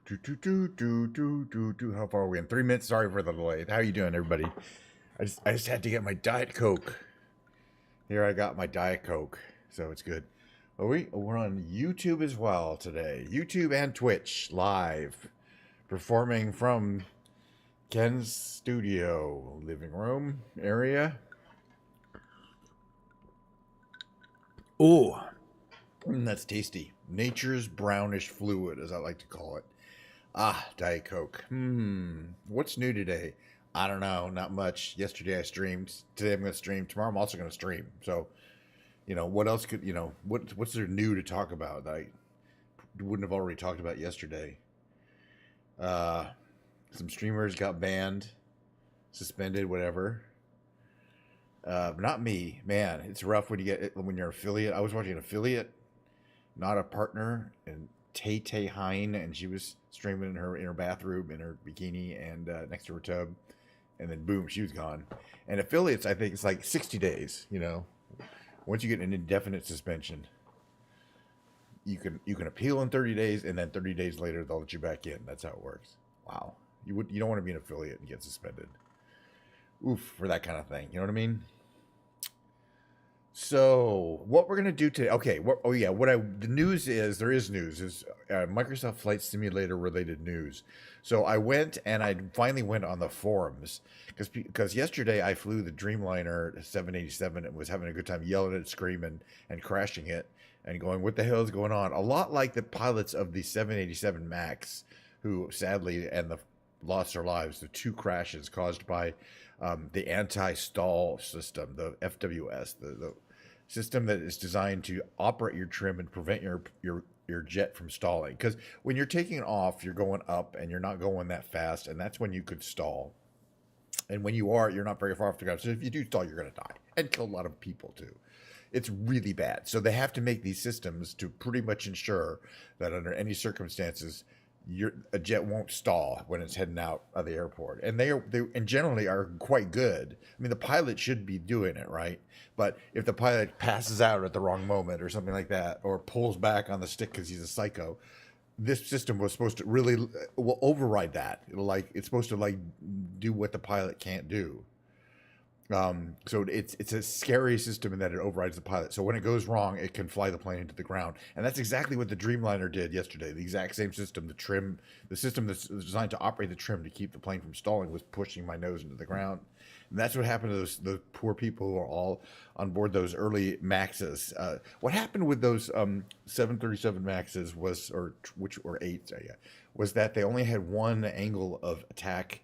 How far are we in? 3 minutes. Sorry for the delay. How you doing, everybody? I just had to get my Diet Coke. Here I got my Diet Coke, so it's good. We're on YouTube as well today. YouTube and Twitch live, performing from Ken's studio living room area. Oh, that's tasty. Nature's brownish fluid, as I like to call it. Ah, Diet Coke. What's new today? I don't know, not much. Yesterday I streamed. Today I'm going to stream. Tomorrow I'm also going to stream. So, what else could, what's there new to talk about that I wouldn't have already talked about yesterday? Some streamers got banned, suspended, whatever. Not me, man. It's rough when when you're affiliate. I was watching an affiliate, not a partner, and Tay Tay Hine, and she was streaming in her bathroom in her bikini and next to her tub, and then boom, she was gone. And affiliates, I think it's like 60 days. Once you get an indefinite suspension, you can appeal in 30 days, and then 30 days later they'll let you back in. That's how it works. Wow, you don't want to be an affiliate and get suspended. Oof, for that kind of thing. You know what I mean? So what we're gonna do today? Okay. The news is there is news is Microsoft Flight Simulator related news. So I went and I finally went on the forums because yesterday I flew the Dreamliner 787 and was having a good time yelling at, screaming, and crashing it and going, "What the hell is going on?" A lot like the pilots of the 787 Max, who sadly lost their lives. The two crashes caused by the anti-stall system, the FWS, the system that is designed to operate your trim and prevent your jet from stalling. Because when you're taking off, you're going up and you're not going that fast, and that's when you could stall. And when you are, you're not very far off the ground. So if you do stall, you're going to die and kill a lot of people too. It's really bad. So they have to make these systems to pretty much ensure that under any circumstances, a jet won't stall when it's heading out of the airport, and they generally are quite good. I mean, the pilot should be doing it right, but if the pilot passes out at the wrong moment or something like that, or pulls back on the stick because he's a psycho, this system was supposed to really will override that. It's supposed to do what the pilot can't do. So it's a scary system in that it overrides the pilot. So when it goes wrong, it can fly the plane into the ground, and that's exactly what the Dreamliner did yesterday. The exact same system, the system that's designed to operate the trim to keep the plane from stalling, was pushing my nose into the ground, and that's what happened to those poor people who are all on board those early Maxes. What happened with those 737 Maxes was that they only had one angle of attack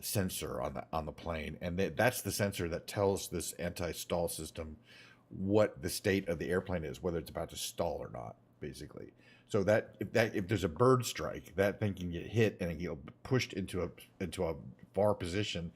sensor on the plane, and that's the sensor that tells this anti-stall system what the state of the airplane is, whether it's about to stall or not, basically. So that if there's a bird strike, that thing can get hit and get pushed into a far position.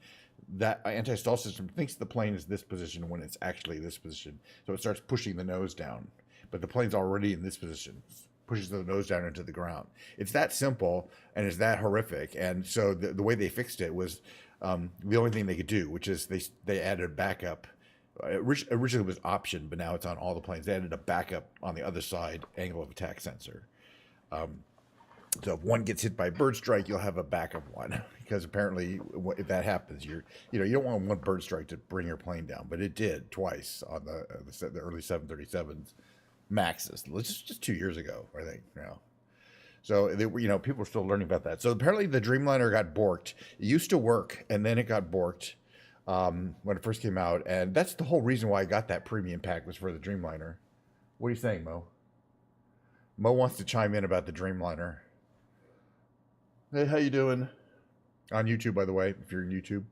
That anti-stall system thinks the plane is this position when it's actually this position, so it starts pushing the nose down, but the plane's already in this position, pushes the nose down into the ground. It's that simple, and it's that horrific. And so the way they fixed it was the only thing they could do, which is they added a backup. Originally it was option, but now it's on all the planes. They added a backup on the other side angle of attack sensor. So if one gets hit by bird strike, you'll have a backup one, because apparently if that happens, you don't want one bird strike to bring your plane down, but it did twice on the early 737s. Maxes. It's just 2 years ago, I think. So people are still learning about that. So apparently the Dreamliner got borked. It used to work, and then it got borked when it first came out, and that's the whole reason why I got that premium pack, was for the Dreamliner. What are you saying, Mo? Mo wants to chime in about the Dreamliner. Hey, how you doing? On YouTube, by the way, if you're in YouTube.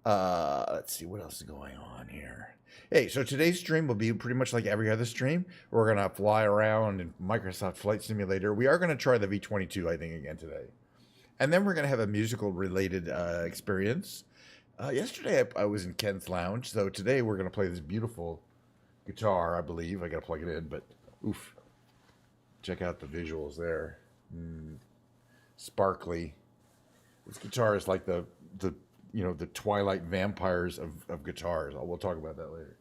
Let's see what else is going on here. Hey, so today's stream will be pretty much like every other stream. We're going to fly around in Microsoft Flight Simulator. We are going to try the V-22, I think, again today. And then we're going to have a musical-related experience. Yesterday, I was in Ken's lounge, so today we're going to play this beautiful guitar, I believe. I got to plug it in, but oof. Check out the visuals there. Sparkly. This guitar is like the Twilight vampires of guitars. We'll talk about that later.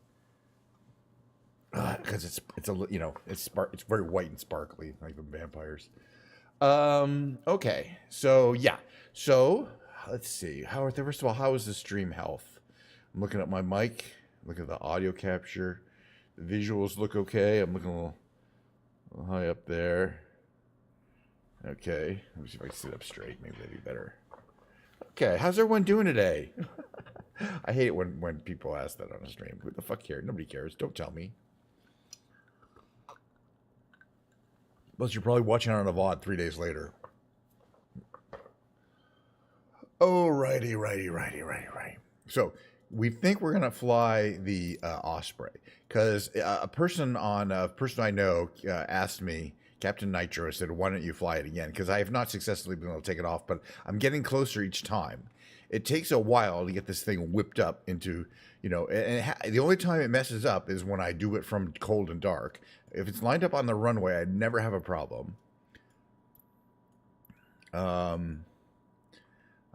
Because it's very white and sparkly, like the vampires. Okay. So yeah. So let's see. First of all, how is the stream health? I'm looking at my mic. Look at the audio capture. The visuals look okay. I'm looking a little high up there. Okay. Let me see if I can sit up straight. Maybe that'd be better. Okay. How's everyone doing today? I hate it when people ask that on a stream. Who the fuck cares? Nobody cares. Don't tell me. Plus, you're probably watching on a VOD 3 days later. Oh, righty. So we think we're gonna fly the Osprey because a person I know asked me, Captain Nitro said, "Why don't you fly it again?" Because I have not successfully been able to take it off, but I'm getting closer each time. It takes a while to get this thing whipped up into, the only time it messes up is when I do it from cold and dark. If it's lined up on the runway, I'd never have a problem.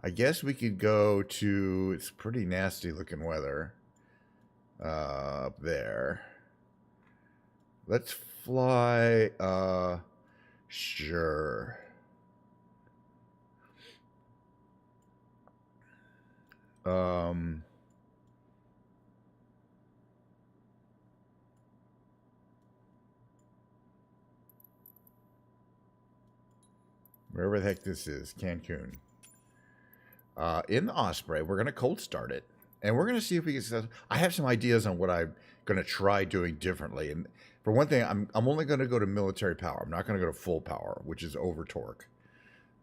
I guess we could go to, it's pretty nasty looking weather up there. Let's fly, sure. Wherever the heck this is, Cancun. In the Osprey, we're going to cold start it, and we're going to see if we can. I have some ideas on what I'm going to try doing differently. And for one thing, I'm only going to go to military power. I'm not going to go to full power, which is over torque.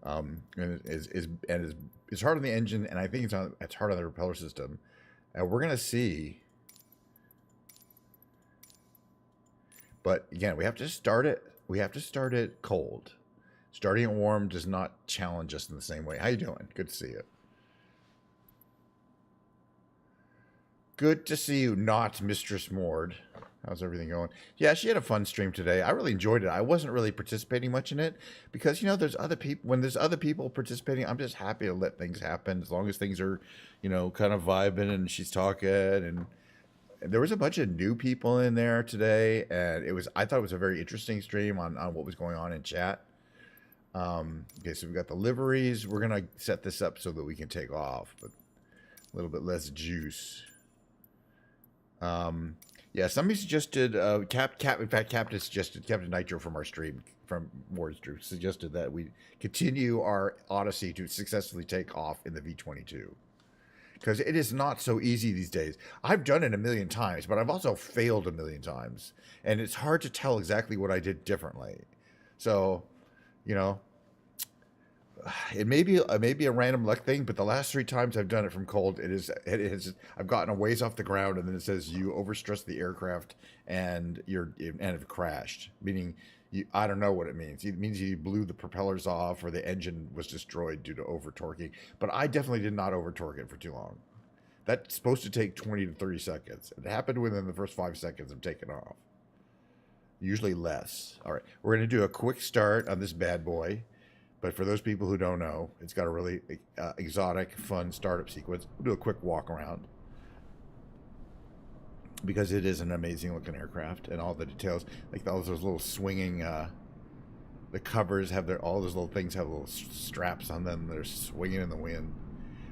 And it's hard on the engine, and I think it's hard on the propeller system. And we're going to see. But again, we have to start it. We have to start it cold. Starting it warm does not challenge us in the same way. How you doing? Good to see you. Good to see you, not Mistress Mord. How's everything going? Yeah, she had a fun stream today. I really enjoyed it. I wasn't really participating much in it because, there's other people. When there's other people participating, I'm just happy to let things happen as long as things are, kind of vibing and she's talking. And there was a bunch of new people in there today, and I thought it was a very interesting stream on what was going on in chat. Okay, so we've got the liveries. We're gonna set this up so that we can take off, but a little bit less juice. Yeah, somebody suggested in fact, Captain Nitro from our stream, from Ward's stream, suggested that we continue our odyssey to successfully take off in the V-22. Because it is not so easy these days. I've done it a million times, but I've also failed a million times. And it's hard to tell exactly what I did differently. So, it may be a random luck thing, but the last 3 times I've done it from cold, I've gotten a ways off the ground, and then it says you overstressed the aircraft and have crashed. Meaning, I don't know what it means. It means you blew the propellers off, or the engine was destroyed due to over torquing. But I definitely did not over torque it for too long. That's supposed to take 20 to 30 seconds. It happened within the first 5 seconds of taking off. Usually less. All right, we're going to do a quick start on this bad boy. But for those people who don't know, it's got a really exotic, fun startup sequence. We'll do a quick walk around because it is an amazing looking aircraft, and all the details, like all those little swinging, the covers have all those little things have little straps on them. They're swinging in the wind.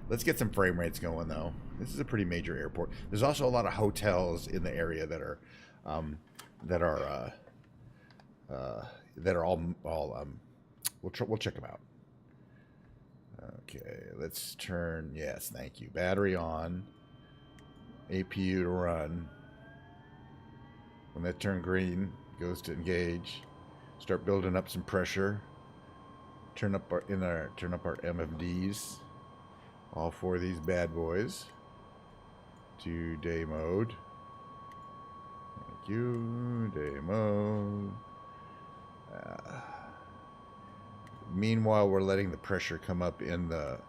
Let's get some frame rates going though. This is a pretty major airport. There's also a lot of hotels in the area that are all We'll check them out. Okay, let's turn. Yes, thank you. Battery on. APU to run. When that turn green, goes to engage. Start building up some pressure. Turn up our MFDs. All 4 of these bad boys. To day mode. Thank you. Day mode. Meanwhile, we're letting the pressure come up in the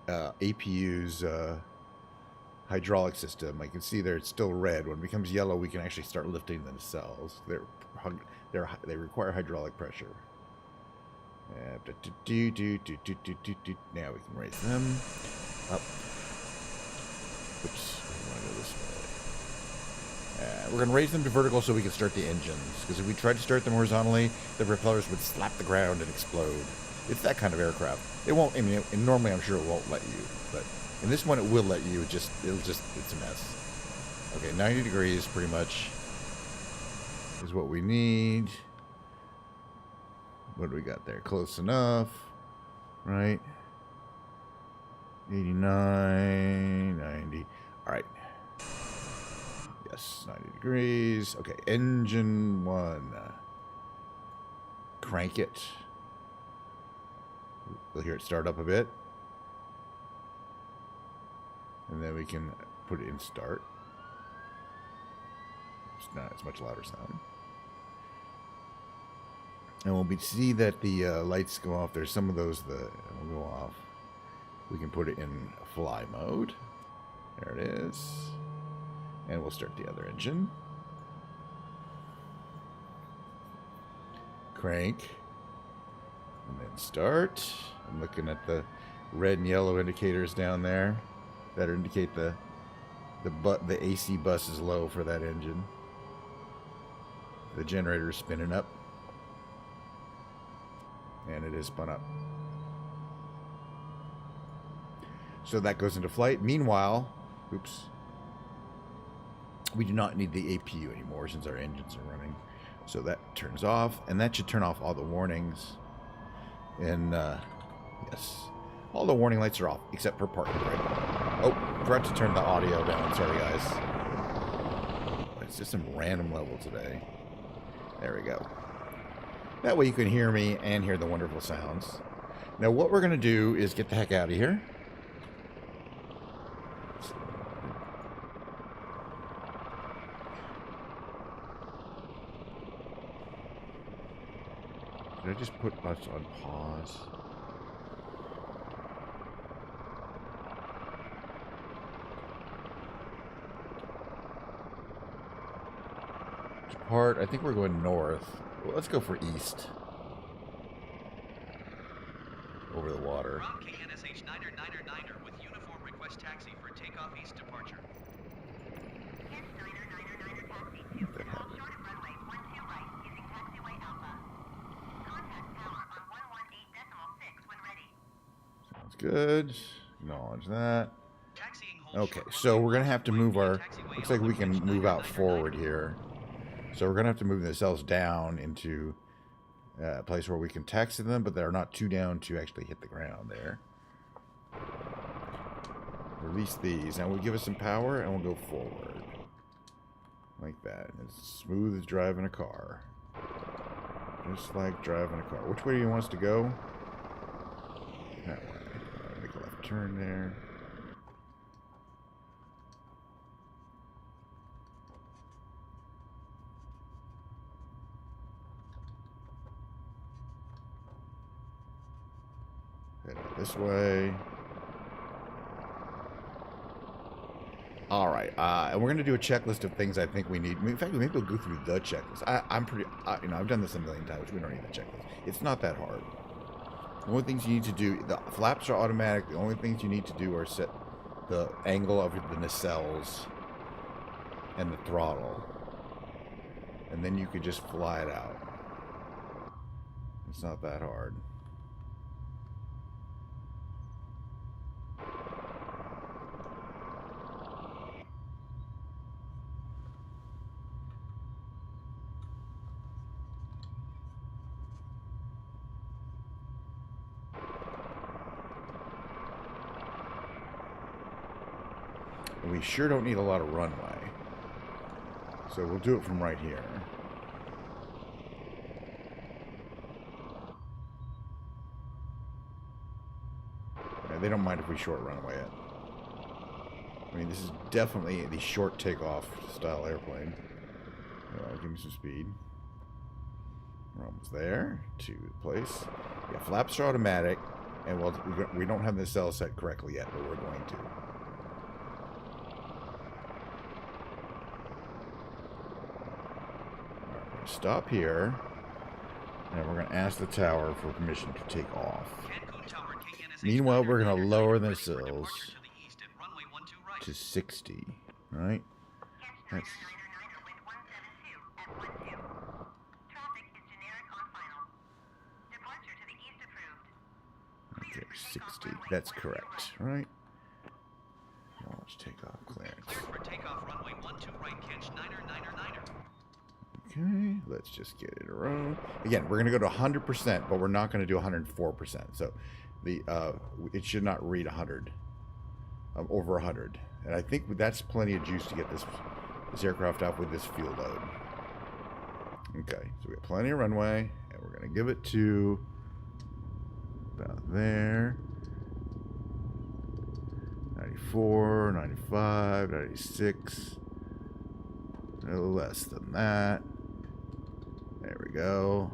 APU's hydraulic system. I can see there it's still red. When it becomes yellow, we can actually start lifting the nacelles. They require hydraulic pressure. Now we can raise them up. Oops, we want to go this We're going to raise them to vertical so we can start the engines. Because if we tried to start them horizontally, the propellers would slap the ground and explode. It's that kind of aircraft. It won't, I mean, normally I'm sure it won't let you. But in this one it will let you. It's a mess. Okay, 90 degrees pretty much is what we need. What do we got there? Close enough. Right? 89, 90. All right. Yes, 90 degrees. Okay, engine 1. Crank it. We'll hear it start up a bit. And then we can put it in start. It's much louder sound. And when we see that the lights go off, there's some of those that will go off. We can put it in fly mode. There it is. And we'll start the other engine. Crank. And then start. I'm looking at the red and yellow indicators down there that indicate the AC bus is low for that engine. The generator is spinning up. And it is spun up. So that goes into flight. Meanwhile, oops, we do not need the APU anymore since our engines are running. So that turns off, and that should turn off all the warnings. And yes, all the warning lights are off except for parking brake. Oh, forgot to turn the audio down. Sorry, guys. It's just some random level today. There we go. That way you can hear me and hear the wonderful sounds. Now what we're going to do is get the heck out of here. Did I just put us on pause? Depart. I think we're going north. Well, let's go for east. Over the water. From kensh999 with uniform request taxi for takeoff east departure. kensh999 taxi. Fall short of runway 12 right using taxiway Alpha. Contact tower on 118.6 when ready. Sounds good. Acknowledge that. Okay, so we're going to have to move our... Looks like we can move out forward here. So we're going to have to move the cells down into a place where we can taxi them, but they're not too down to actually hit the ground there. Release these. Now we'll give us some power and we'll go forward. Like that. It's smooth as driving a car. Just like driving a car. Which way do you want us to go? That way. Make a left turn there. Head out this way. All right, and we're going to do a checklist of things I think we need. In fact, maybe we'll go through the checklist. I've done this a million times. We don't need the checklist. It's not that hard. The only things you need to do, the flaps are automatic. The only things you need to do are set the angle of the nacelles and the throttle. And then you can just fly it out. It's not that hard. We sure don't need a lot of runway. So we'll do it from right here. Yeah, they don't mind if we short runway it. I mean, this is definitely the short takeoff style airplane. Give me some speed. We're almost there. To the place. Yeah, flaps are automatic. And we don't have the cell set correctly yet, but we're going to. Stop here, and we're going to ask the tower for permission to take off. Meanwhile, we're going to lower the sails to 60, right? That's Okay, 60. That's correct, right? Launch takeoff clearance. Cleared for takeoff runway 12 right, kensh999er. Okay, let's just get it around. Again, we're going to go to 100%, but we're not going to do 104%. So the it should not read 100, over 100. And I think that's plenty of juice to get this aircraft off with this fuel load. Okay, so we have plenty of runway, and we're going to give it to about there. 94, 95, 96. A little less than that. There we go.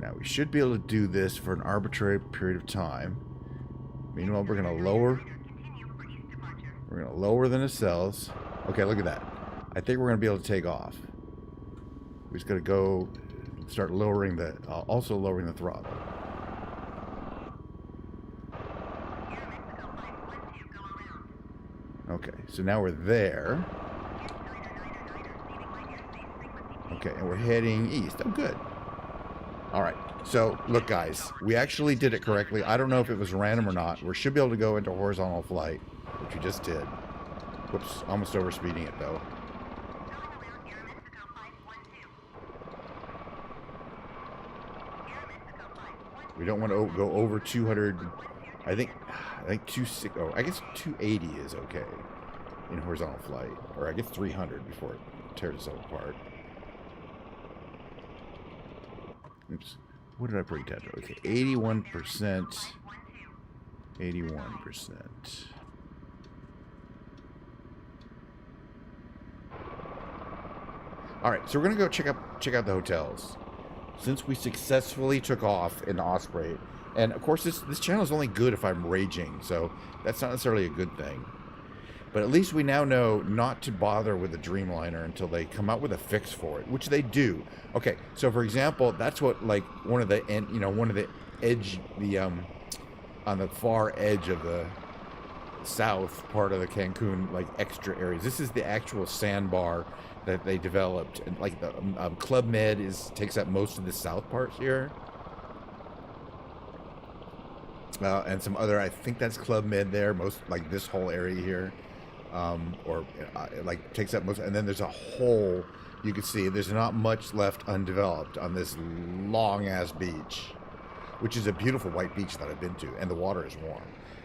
Now we should be able to do this for an arbitrary period of time. Meanwhile, we're going to lower. We're going to lower the nacelles. Okay, look at that. I think we're going to be able to take off. We just got to go start lowering the, also lowering the throttle. Okay, so now we're there. Okay, and we're heading east. Oh, good. All right. So, look, guys, we actually did it correctly. I don't know if it was random or not. We should be able to go into horizontal flight, which we just did. Whoops, almost overspeeding it, though. We don't want to go over 200. I think 260. Oh, I guess 280 is okay in horizontal flight, or I guess 300 before it tears itself apart. Oops. What did I bring down to? Okay, 81%. 81%. All right, so we're gonna go check out the hotels. Since we successfully took off in Osprey, and of course this channel is only good if I'm raging, so that's not necessarily a good thing. But at least we now know not to bother with the Dreamliner until they come out with a fix for it, which they do. Okay, so for example, that's what like one of the edge, on the far edge of the south part of the Cancun like extra areas. This is the actual sandbar that they developed, and like the Club Med takes up most of the south part here. And some other, I think that's Club Med there, most like this whole area here. Like takes up most, and then there's a whole, you can see there's not much left undeveloped on this long ass beach, which is a beautiful white beach that I've been to, and the water is warm,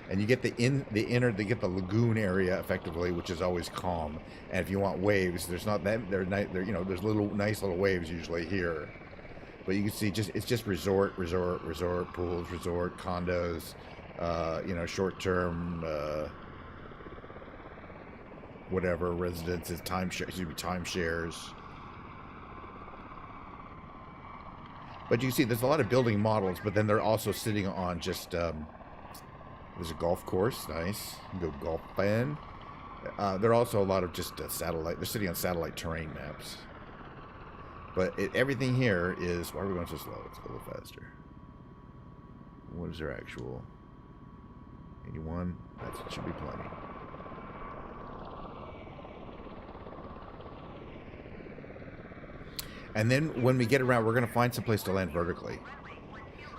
and you get they get the lagoon area effectively, which is always calm. And if you want waves, there's not that there's nice little waves usually here, but you can see it's just resort pools, resort condos, short term. Whatever residences, timeshares. But you can see there's a lot of building models, but then they're also sitting on just there's a golf course, nice. You can go golfing. There are also a lot of just satellite. They're sitting on satellite terrain maps. But everything here is. Why are we going so slow? Let's go a little faster. What is their actual? 81. That should be plenty. And then when we get around, we're going to find some place to land vertically.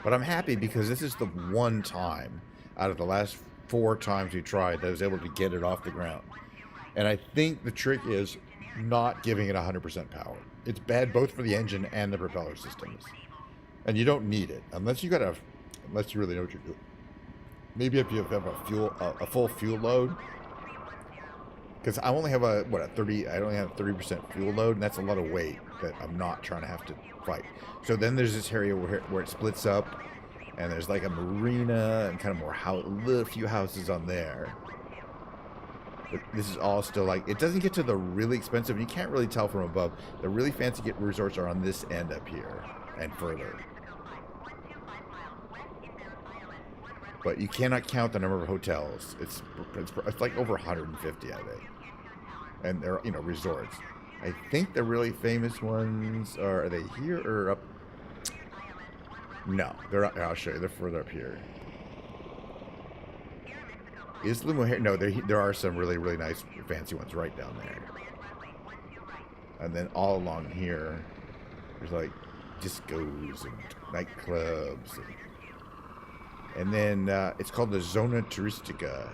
But I'm happy because this is the one time out of the last 4 times we tried that I was able to get it off the ground. And I think the trick is not giving it 100% power. It's bad both for the engine and the propeller systems. And you don't need it unless you really know what you're doing. Maybe if you have a full fuel load. Because I only have I only have 30% fuel load, and that's a lot of weight that I'm not trying to have to fight. So then there's this area where it splits up, and there's like a marina and kind of more little few houses on there. But this is all still like, it doesn't get to the really expensive, and you can't really tell from above. The really fancy resorts are on this end up here and further. But you cannot count the number of hotels. It's like over 150, I think. And they're, resorts. I think the really famous ones are they here or up? No, they're up. I'll show you. They're further up here. Is Lumo here? No, there are some really, really nice fancy ones right down there. And then all along here, there's like discos and nightclubs. And then it's called the Zona Turistica.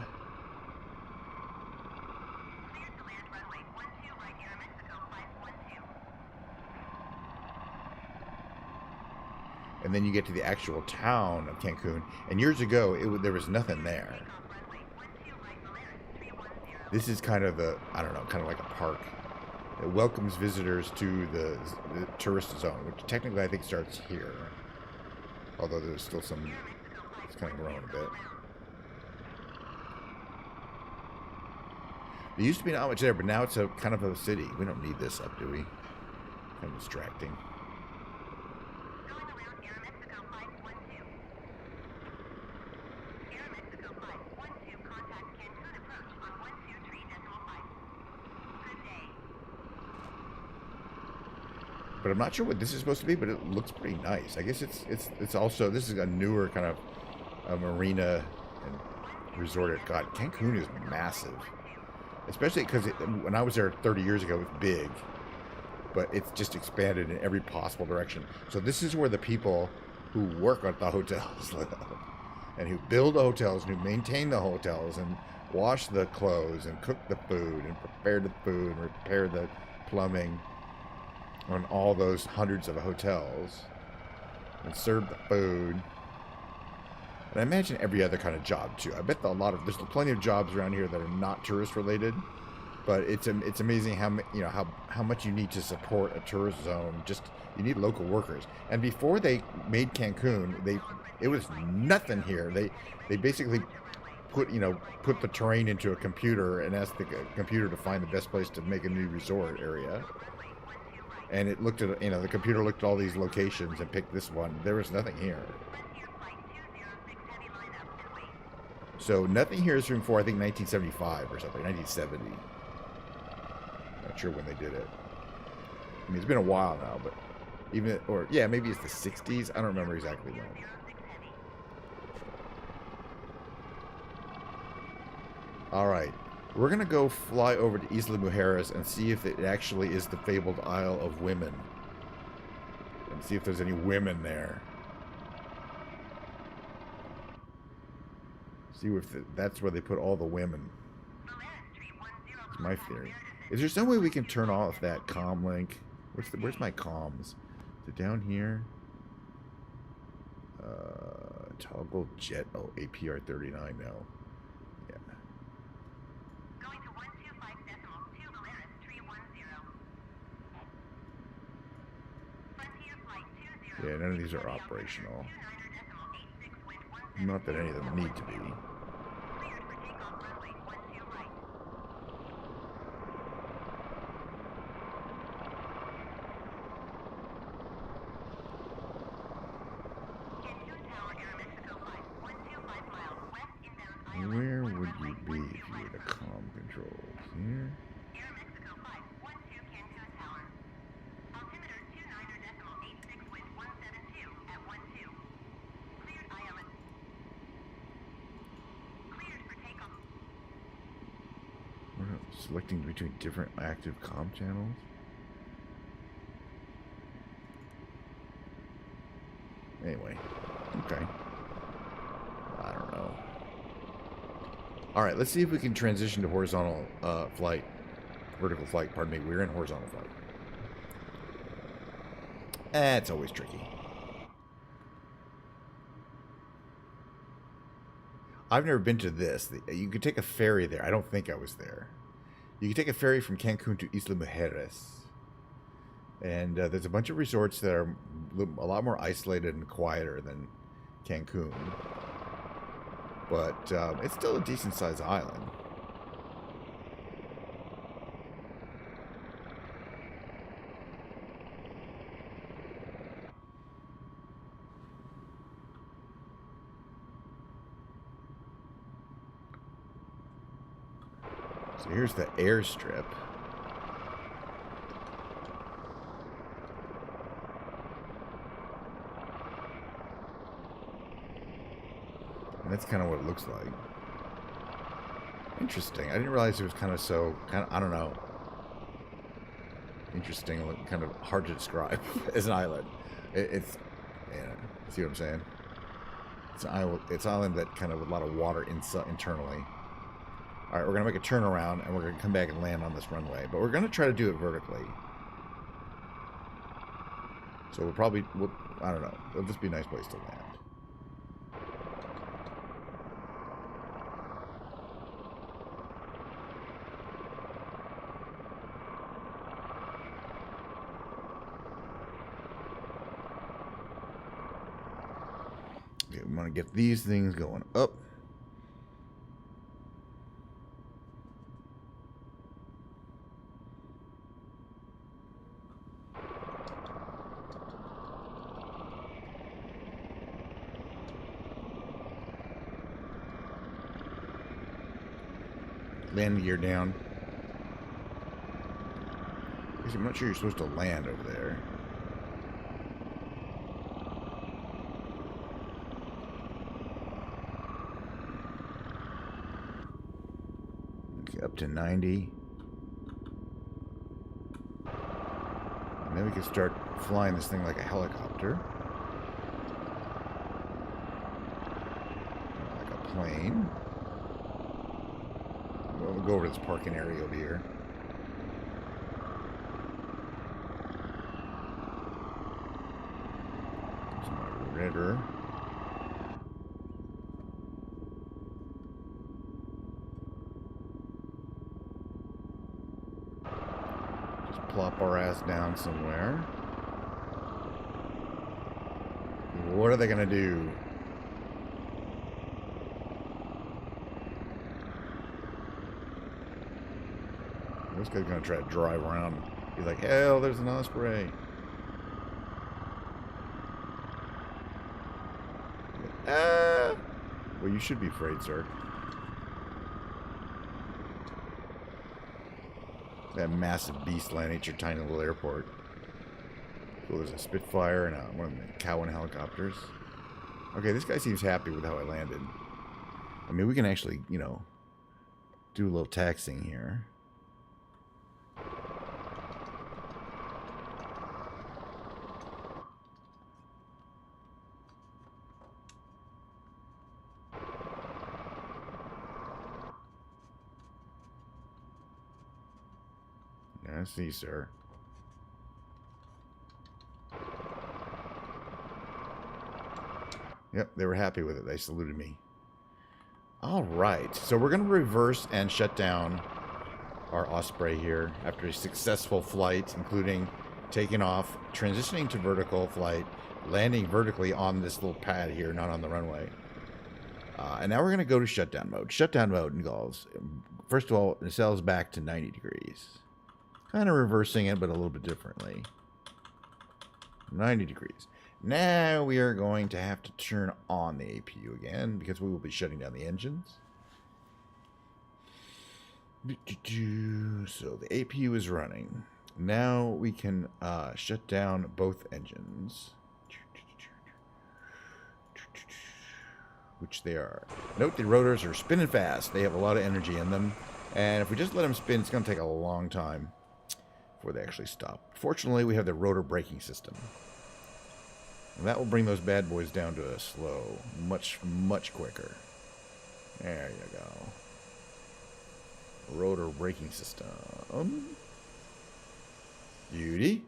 Cleared to land runway 12 right Aeromexico 512. And then you get to the actual town of Cancun. And years ago, there was nothing there. Takeoff runway 12 right Valeris 310. This is kind of I don't know, kind of like a park. It welcomes visitors to the tourist zone, which technically I think starts here. Although there's still some, it's kind of growing a bit. There used to be not much there, but now it's a kind of a city. We don't need this up, do we? Kind of distracting. Going around Aeromexico 512. Aeromexico 512, contact Cancun approach on 123.5. Good day. But I'm not sure what this is supposed to be, but it looks pretty nice. I guess it's also, this is a newer kind of a marina and resort. God, Cancun is massive. Especially because when I was there 30 years ago, it was big. But it's just expanded in every possible direction. So this is where the people who work at the hotels live. And who build the hotels, and who maintain the hotels, and wash the clothes, and cook the food, and prepare the food, and repair the plumbing on all those hundreds of hotels, and serve the food. And I imagine every other kind of job too. I bet there's plenty of jobs around here that are not tourist related, but it's amazing how much you need to support a tourist zone. Just you need local workers. And before they made Cancun, it was nothing here. They basically put the terrain into a computer and asked the computer to find the best place to make a new resort area. And it looked at the computer looked at all these locations and picked this one. There was nothing here. So nothing here is from before, I think, 1975 or something, 1970. Not sure when they did it. I mean, it's been a while now, but maybe it's the 60s. I don't remember exactly when. All right, we're gonna go fly over to Isla Mujeres and see if it actually is the fabled Isle of Women, and see if there's any women there. See if that's where they put all the women. That's my theory. Is there some way we can turn off that comm link? Where's my comms? Is it down here? Toggle jet. Oh, APR 39 now. Yeah. Going to 125.2 Valeris 310. Frontier flight 20. Yeah, none of these are operational. Not that any of them need to be. Cleared for takeoff runway 12 right. Cancun Tower, Aeromexico 5125 miles west inbound ILS. Where would you be if you were the comm controls? Here? Aeromexico 512 Cancun Tower. Altimeter 29.86 wind 172 at 12. Cleared ILS. Cleared for takeoff. We're selecting between different active comm channels. Anyway, okay. I don't know. All right, let's see if we can transition to horizontal flight, vertical flight. Pardon me. We're in horizontal flight. It's always tricky. I've never been to this. You could take a ferry there. I don't think I was there. You could take a ferry from Cancun to Isla Mujeres. And there's a bunch of resorts that are a lot more isolated and quieter than Cancun. But it's still a decent-sized island. So here's the airstrip. And that's kind of what it looks like. Interesting. I didn't realize it was kind of, I don't know. Interesting, kind of hard to describe as an island. It's, yeah, see what I'm saying? It's an island that kind of with a lot of water internally. All right, we're gonna make a turnaround and we're gonna come back and land on this runway, but we're gonna try to do it vertically. So we'll probably, I don't know. It'll just be a nice place to land. Okay, we want to get these things going up. Landing gear down. I'm not sure you're supposed to land over there. Okay, up to 90. And then we can start flying this thing like a helicopter. Like a plane. We'll go over to this parking area over here. There's my rudder. Just plop our ass down somewhere. What are they gonna do? This guy's gonna try to drive around. He's like, hell, there's an osprey. Ah! Well, you should be afraid, sir. That massive beast landing at your tiny little airport. Oh, there's a Spitfire and one of the Cowan helicopters. Okay, this guy seems happy with how I landed. I mean, we can actually, you know, do a little taxiing here. I see, sir. Yep, they were happy with it. They saluted me. All right, so we're going to reverse and shut down our Osprey here after a successful flight, including taking off, transitioning to vertical flight, landing vertically on this little pad here, not on the runway. And now we're going to go to shutdown mode. Shutdown mode involves, first of all, it nacelles back to 90 degrees. Kind of reversing it, but a little bit differently. 90 degrees. Now we are going to have to turn on the APU again because we will be shutting down the engines. So the APU is running. Now we can shut down both engines. Which they are. Note the rotors are spinning fast. They have a lot of energy in them. And if we just let them spin, it's going to take a long time before they actually stop. Fortunately, we have the rotor braking system. And that will bring those bad boys down to a slow, much quicker. There you go. Rotor braking system. Beauty.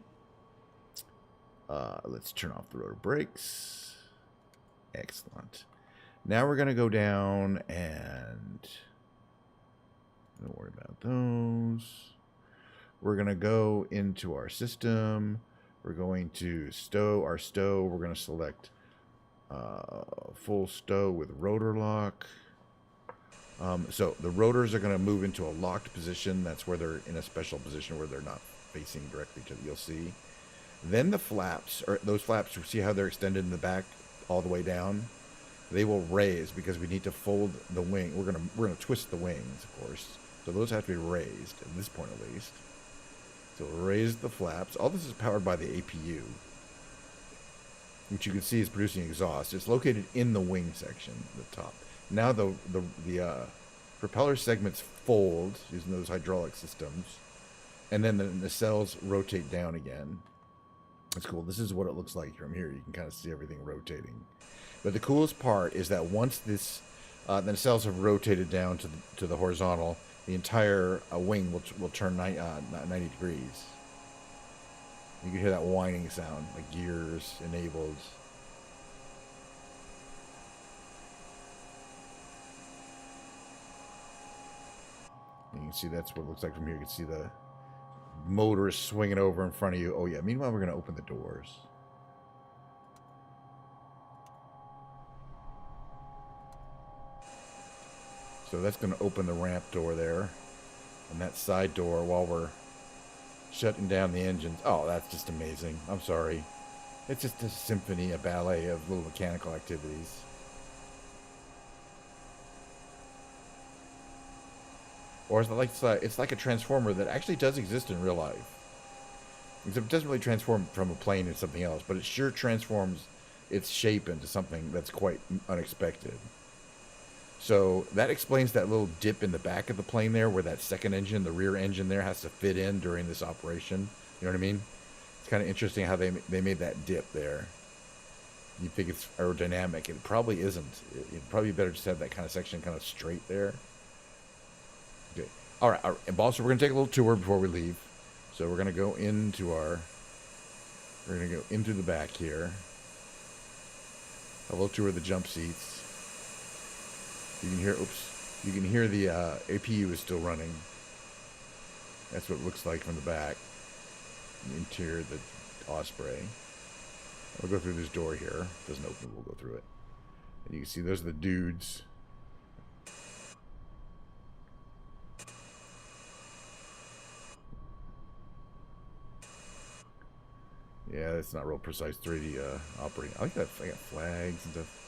Let's turn off the rotor brakes. Excellent. Now we're going to go down and don't worry about those. We're going to go into our system. We're going to stow our stow. We're going to select full stow with rotor lock. So the rotors are going to move into a locked position. That's where they're in a special position where they're not facing directly to the, you'll see. Then the flaps, or those flaps, you see how they're extended in the back all the way down? They will raise because we need to fold the wing. We're gonna twist the wings, of course. So those have to be raised at this point at least. So we'll raise the flaps. All this is powered by the APU, which you can see is producing exhaust. It's located in the wing section, the top. Now the propeller segments fold using those hydraulic systems, and then the nacelles rotate down again. It's cool. This is what it looks like from here. You can kind of see everything rotating. But the coolest part is that once the nacelles have rotated down to the horizontal, the entire wing will turn 90 degrees. You can hear that whining sound, like gears enabled. And you can see that's what it looks like from here. You can see the motor is swinging over in front of you. Oh yeah. Meanwhile, we're going to open the doors. So that's going to open the ramp door there. And that side door while we're shutting down the engines. Oh, that's just amazing. I'm sorry. It's just a symphony, a ballet of little mechanical activities. Or it's like a transformer that actually does exist in real life. Except it doesn't really transform from a plane into something else, but it sure transforms its shape into something that's quite unexpected. So that explains that little dip in the back of the plane there where that second engine, the rear engine there, has to fit in during this operation. You know what I mean? It's kind of interesting how they made that dip there. You think it's aerodynamic. It probably isn't. It'd probably be better just to have that kind of section kind of straight there. Okay. All right. And also, we're going to take a little tour before we leave. So we're going to go into the back here. A little tour of the jump seats. You can hear the APU is still running. That's what it looks like from the back. The interior of the Osprey. We'll go through this door here. It doesn't open, we'll go through it. And you can see those are the dudes. Yeah, it's not real precise 3D operating. I like that. I got flags and stuff.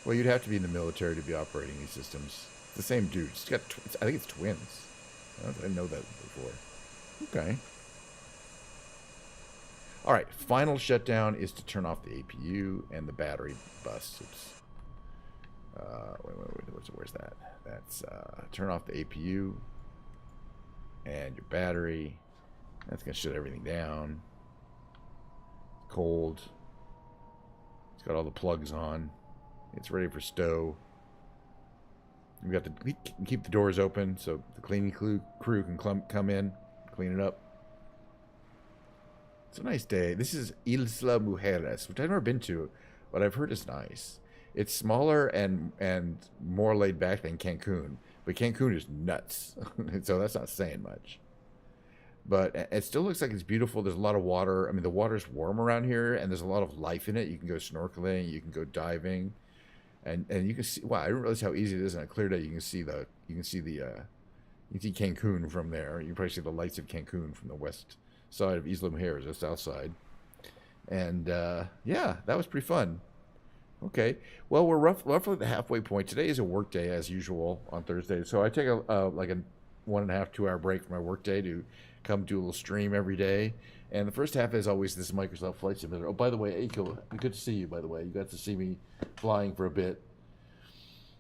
Well, you'd have to be in the military to be operating these systems. It's the same dude. I think it's twins. I didn't know that before. Okay. All right. Final shutdown is to turn off the APU and the battery bus. Oops. Where's that? That's turn off the APU and your battery. That's gonna shut everything down. Cold. It's got all the plugs on. It's ready for stow. We got to keep the doors open so the cleaning crew can come in, clean it up. It's a nice day. This is Isla Mujeres, which I've never been to, but I've heard is nice. It's smaller and more laid back than Cancun, but Cancun is nuts, so that's not saying much. But it still looks like it's beautiful. There's a lot of water. I mean, the water's warm around here, and there's a lot of life in it. You can go snorkeling, you can go diving. And you can see, wow, I didn't realize how easy it is on a clear day. You can see Cancun from there. You can probably see the lights of Cancun from the west side of Isla Mujeres, the south side. And yeah, that was pretty fun. Okay, well, we're roughly at the halfway point. Today is a work day as usual on Thursday, so I take a 1.5 2 hour break from my work day to come do a little stream every day. And the first half is always this Microsoft Flight Simulator. Oh, by the way, Aiko, good to see you, by the way. You got to see me flying for a bit.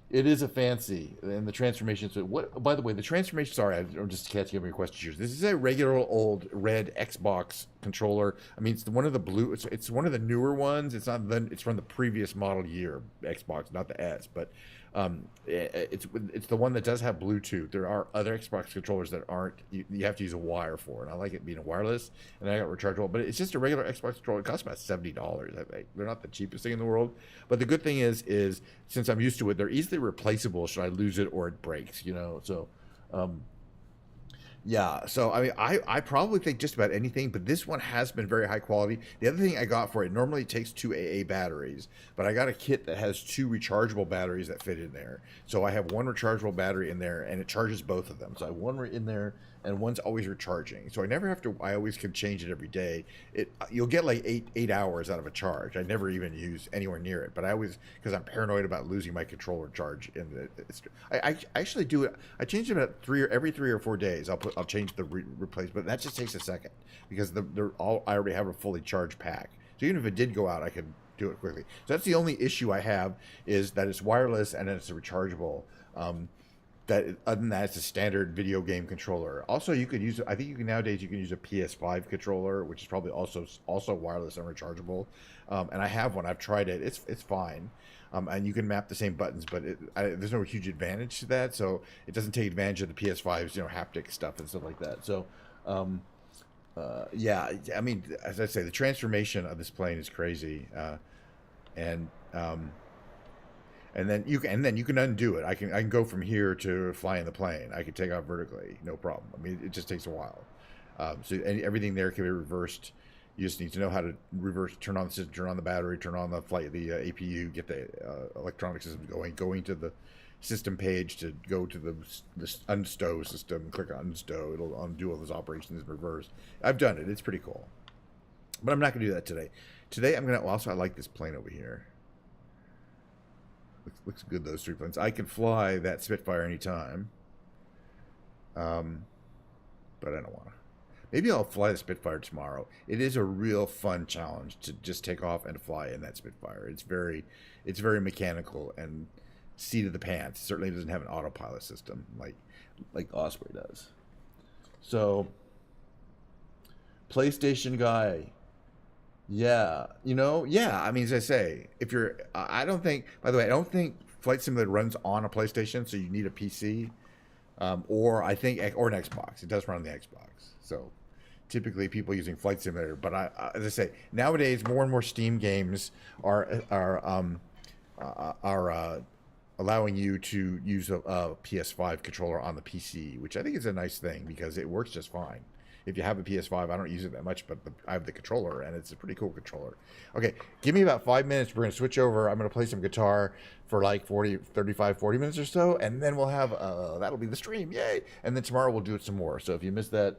It is a fancy, and the transformation. So what? By the way, the transformation. Sorry, I'm just catching up on your questions here. This is a regular old red Xbox controller. I mean, it's one of the blue. It's one of the newer ones. It's not the. It's from the previous model year Xbox, not the S, but it's the one that does have Bluetooth. There are other Xbox controllers that aren't. You have to use a wire for, and I like it being wireless, and I got rechargeable. But it's just a regular Xbox controller. It costs about $70. I think they're not the cheapest thing in the world. But the good thing is since I'm used to it, they're easily replaceable should I lose it or it breaks. So. Yeah, so I mean, I probably think just about anything, but this one has been very high quality. The other thing I got for it, normally it takes 2 AA batteries, but I got a kit that has 2 rechargeable batteries that fit in there. So I have 1 rechargeable battery in there, and it charges both of them. So I have 1 in there, and 1's always recharging. So I never have to. I always can change it every day. You'll get like 8 hours out of a charge. I never even use anywhere near it, but I always, because I'm paranoid about losing my controller charge. I actually do it. I change it about every 3 or 4 days. I'll change the replacement. That just takes a second because I already have a fully charged pack. So even if it did go out, I could do it quickly. So that's the only issue I have is that it's wireless and it's rechargeable. that other than that, it's a standard video game controller. Also, you could use. I think you can nowadays you can use a PS5 controller, which is probably also wireless and rechargeable. And I have one. I've tried it. It's fine. And you can map the same buttons, but there's no huge advantage to that. So it doesn't take advantage of the PS5's haptic stuff and stuff like that. So yeah, I mean, as I say, the transformation of this plane is crazy, and then you can undo it. I can go from here to flying the plane. I can take off vertically, no problem. I mean, it just takes a while. Everything there can be reversed. You just need to know how to reverse, turn on the system, turn on the battery, turn on the APU, get the electronic system going to the system page to go to the unstow system. Click on unstow. It'll undo all those operations in reverse. I've done it. It's pretty cool. But I'm not going to do that today. Today I'm going to also. I like this plane over here. Looks good, those 3 planes. I can fly that Spitfire anytime. But I don't want to. Maybe I'll fly the Spitfire tomorrow. It is a real fun challenge to just take off and fly in that Spitfire. It's very mechanical and seat of the pants. It certainly doesn't have an autopilot system like Osprey does. So, PlayStation guy. Yeah, I mean, as I say, if you're, I don't think, by the way, I don't think Flight Simulator runs on a PlayStation, so you need a PC, or an Xbox. It does run on the Xbox. So typically people using Flight Simulator, but as I say, nowadays more and more Steam games are allowing you to use a PS5 controller on the PC, which I think is a nice thing because it works just fine. If you have a PS5, I don't use it that much, but I have the controller, and it's a pretty cool controller. Okay, give me about 5 minutes. We're going to switch over. I'm going to play some guitar for like 35, 40 minutes or so, and then we'll have, that'll be the stream. Yay! And then tomorrow we'll do it some more. So if you missed that,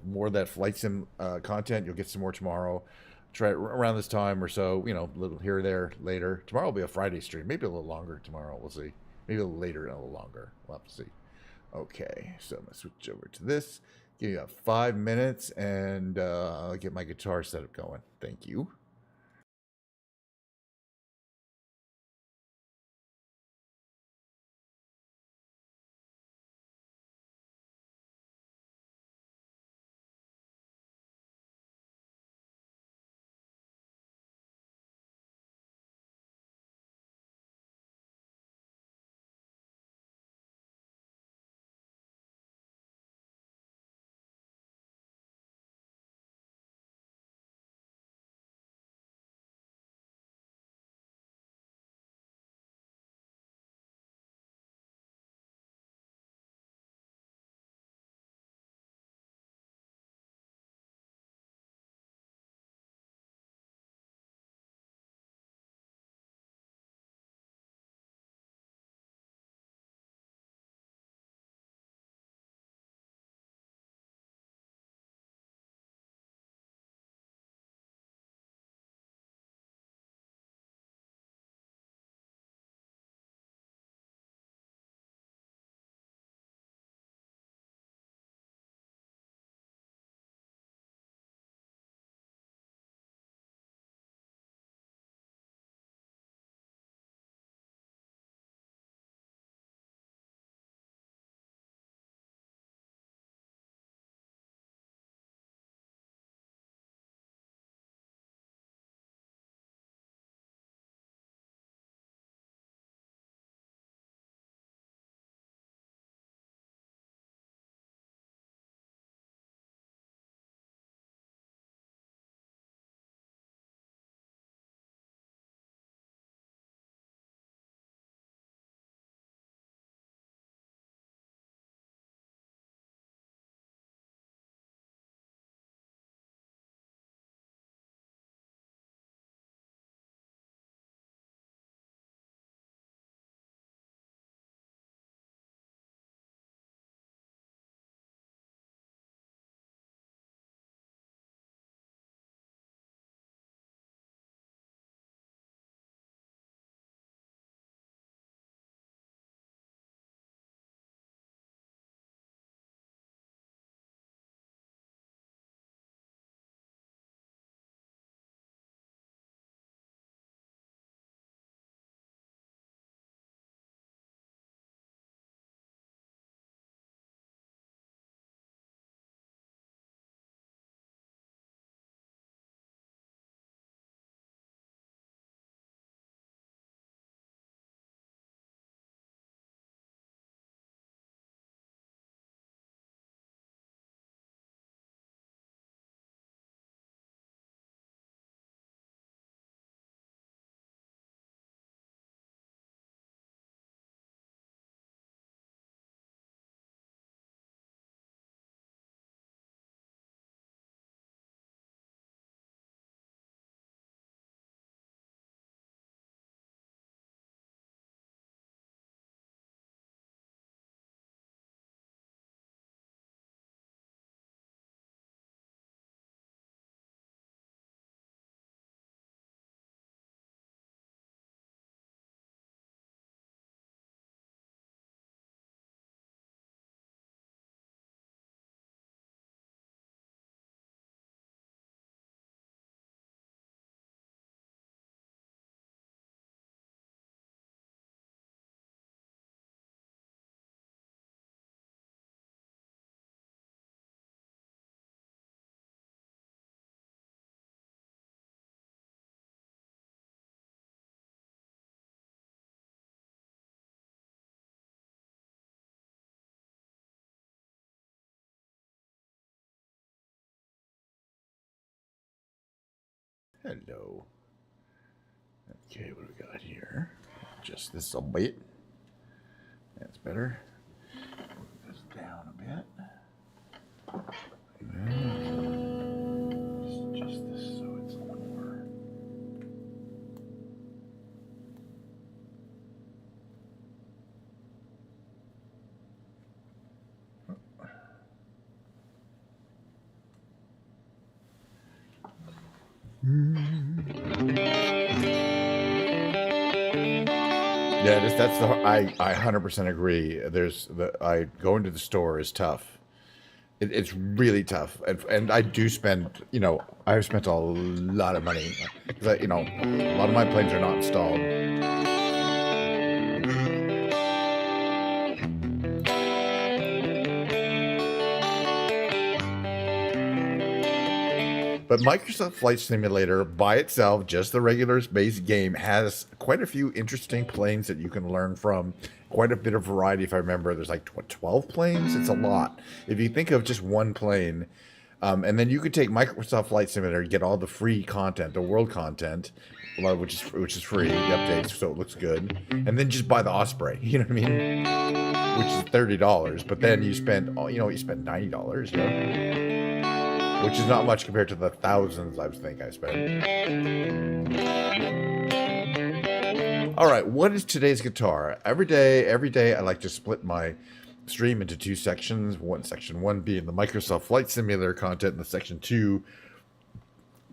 more of that Flight Sim content, you'll get some more tomorrow. Try it around this time or so, a little here or there later. Tomorrow will be a Friday stream. Maybe a little longer tomorrow. We'll see. Maybe a little later and a little longer. We'll have to see. Okay, so I'm going to switch over to this. Give me about 5 minutes, and I'll get my guitar setup going. Thank you. Hello. Okay, what do we got here? Just this a bit. That's better. Move this down a bit. Just this so it's more. Yeah, that's the. I 100% agree. I going to the store is tough. It's really tough, and I do spend. I've spent a lot of money. 'Cause a lot of my planes are not installed. But Microsoft Flight Simulator by itself, just the regular base game, has quite a few interesting planes that you can learn from. Quite a bit of variety, if I remember. There's like 12 planes? It's a lot. If you think of just one plane, and then you could take Microsoft Flight Simulator, get all the free content, the world content, which is free, the updates, so it looks good, and then just buy the Osprey. You know what I mean? Which is $30, but then you spend $90. Which is not much compared to the thousands I spent. All right, what is today's guitar? Every day I like to split my stream into two sections. Section one being the Microsoft Flight Simulator content, and the section two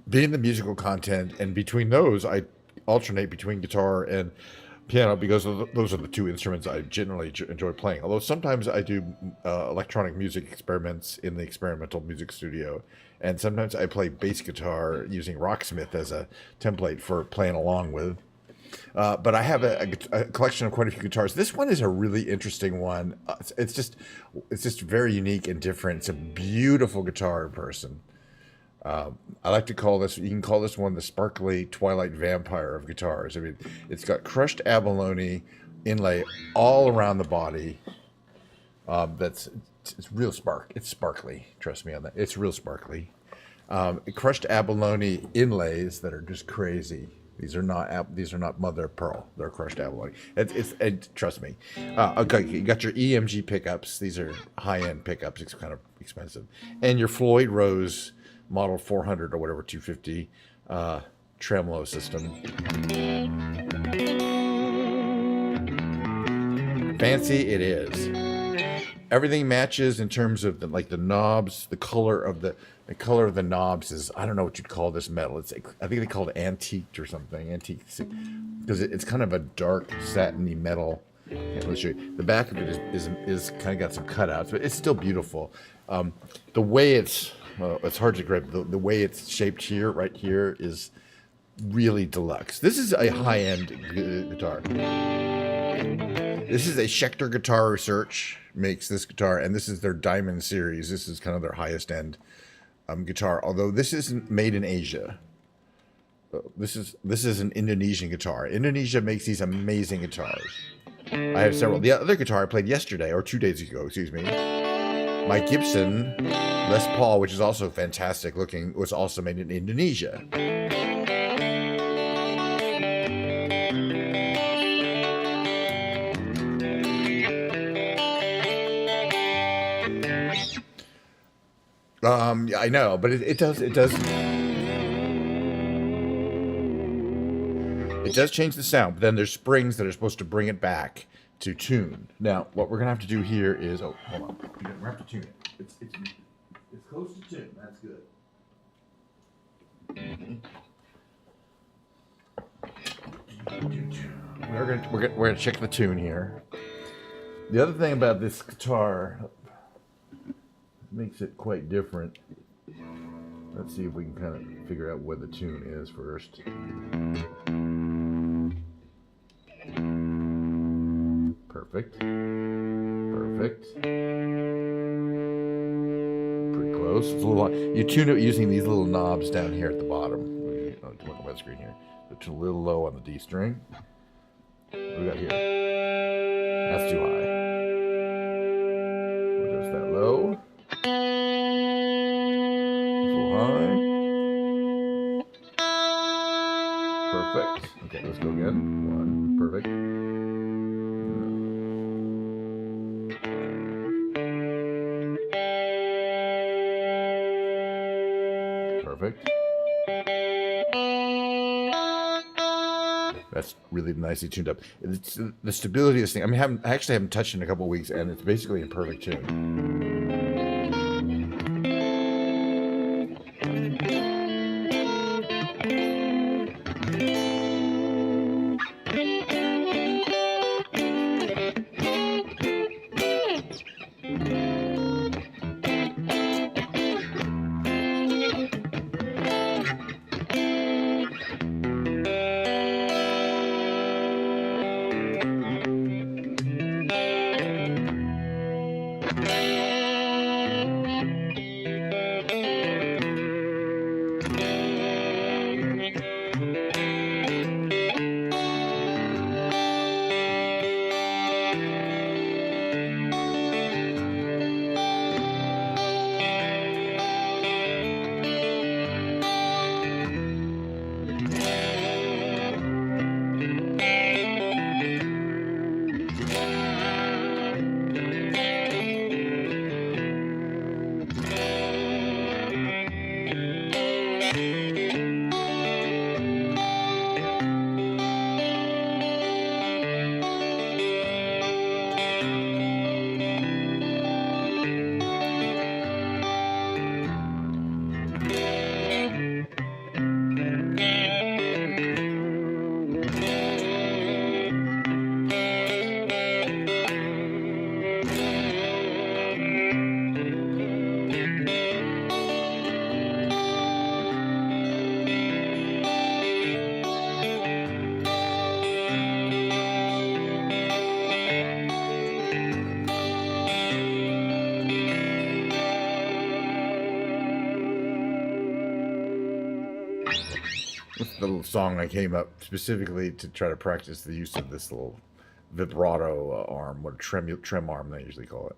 being the musical content. And between those, I alternate between guitar and piano because those are the two instruments I generally enjoy playing. Although sometimes I do electronic music experiments in the experimental music studio, and sometimes I play bass guitar using Rocksmith as a template for playing along with. But I have a collection of quite a few guitars. This one is a really interesting one. It's just very unique and different. It's a beautiful guitar in person. I like to call this, you can call this one the sparkly twilight vampire of guitars. I mean, it's got crushed abalone inlay all around the body. It's real it's sparkly. Trust me on that. It's real sparkly. Crushed abalone inlays that are just crazy. These are not mother of pearl. They're crushed abalone. Trust me. Okay, you got your EMG pickups. These are high-end pickups. It's kind of expensive. And your Floyd Rose Model 400 or whatever, 250 tremolo system. Fancy it is. Everything matches in terms of the knobs. The color of the knobs is, I don't know what you'd call this metal. I think they call it antiqued or something. Antique, because it's kind of a dark satiny metal. Let's show you. The back of it is kind of got some cutouts, but it's still beautiful. The way it's hard to grab. The way it's shaped here, right here, is really deluxe. This is a high-end guitar. This is a Schecter Guitar Research makes this guitar, and this is their Diamond series. This is kind of their highest-end guitar. Although this isn't made in Asia. This is an Indonesian guitar. Indonesia makes these amazing guitars. I have several. The other guitar I played yesterday, or 2 days ago, excuse me. My Gibson Les Paul, which is also fantastic looking, was also made in Indonesia. I know, but it does change the sound. But then there's springs that are supposed to bring it back to tune. Now, what we're gonna have to do here is, hold on, we're gonna have to tune it. It's close to tune. That's good. We're gonna check the tune here. The other thing about this guitar makes it quite different. Let's see if we can kind of figure out where the tune is first. Perfect. Pretty close. It's a little. You tune it using these little knobs down here at the bottom. Look at my screen here. It's a little low on the D string. What do we got here? That's too high. We'll adjust that low. It's a little high. Okay, let's go again. 1, perfect. Perfect. That's really nicely tuned up. It's the stability of this thing. I mean, I actually haven't touched it in a couple of weeks, and it's basically in perfect tune. It's the little song I came up specifically to try to practice the use of this little vibrato arm, what a trim arm they usually call it.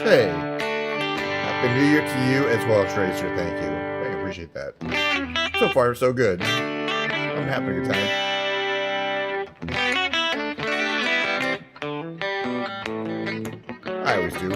Hey, Happy New Year to you as well, Tracer. Thank you. I appreciate that. So far, so good. I'm having a good time. I always do.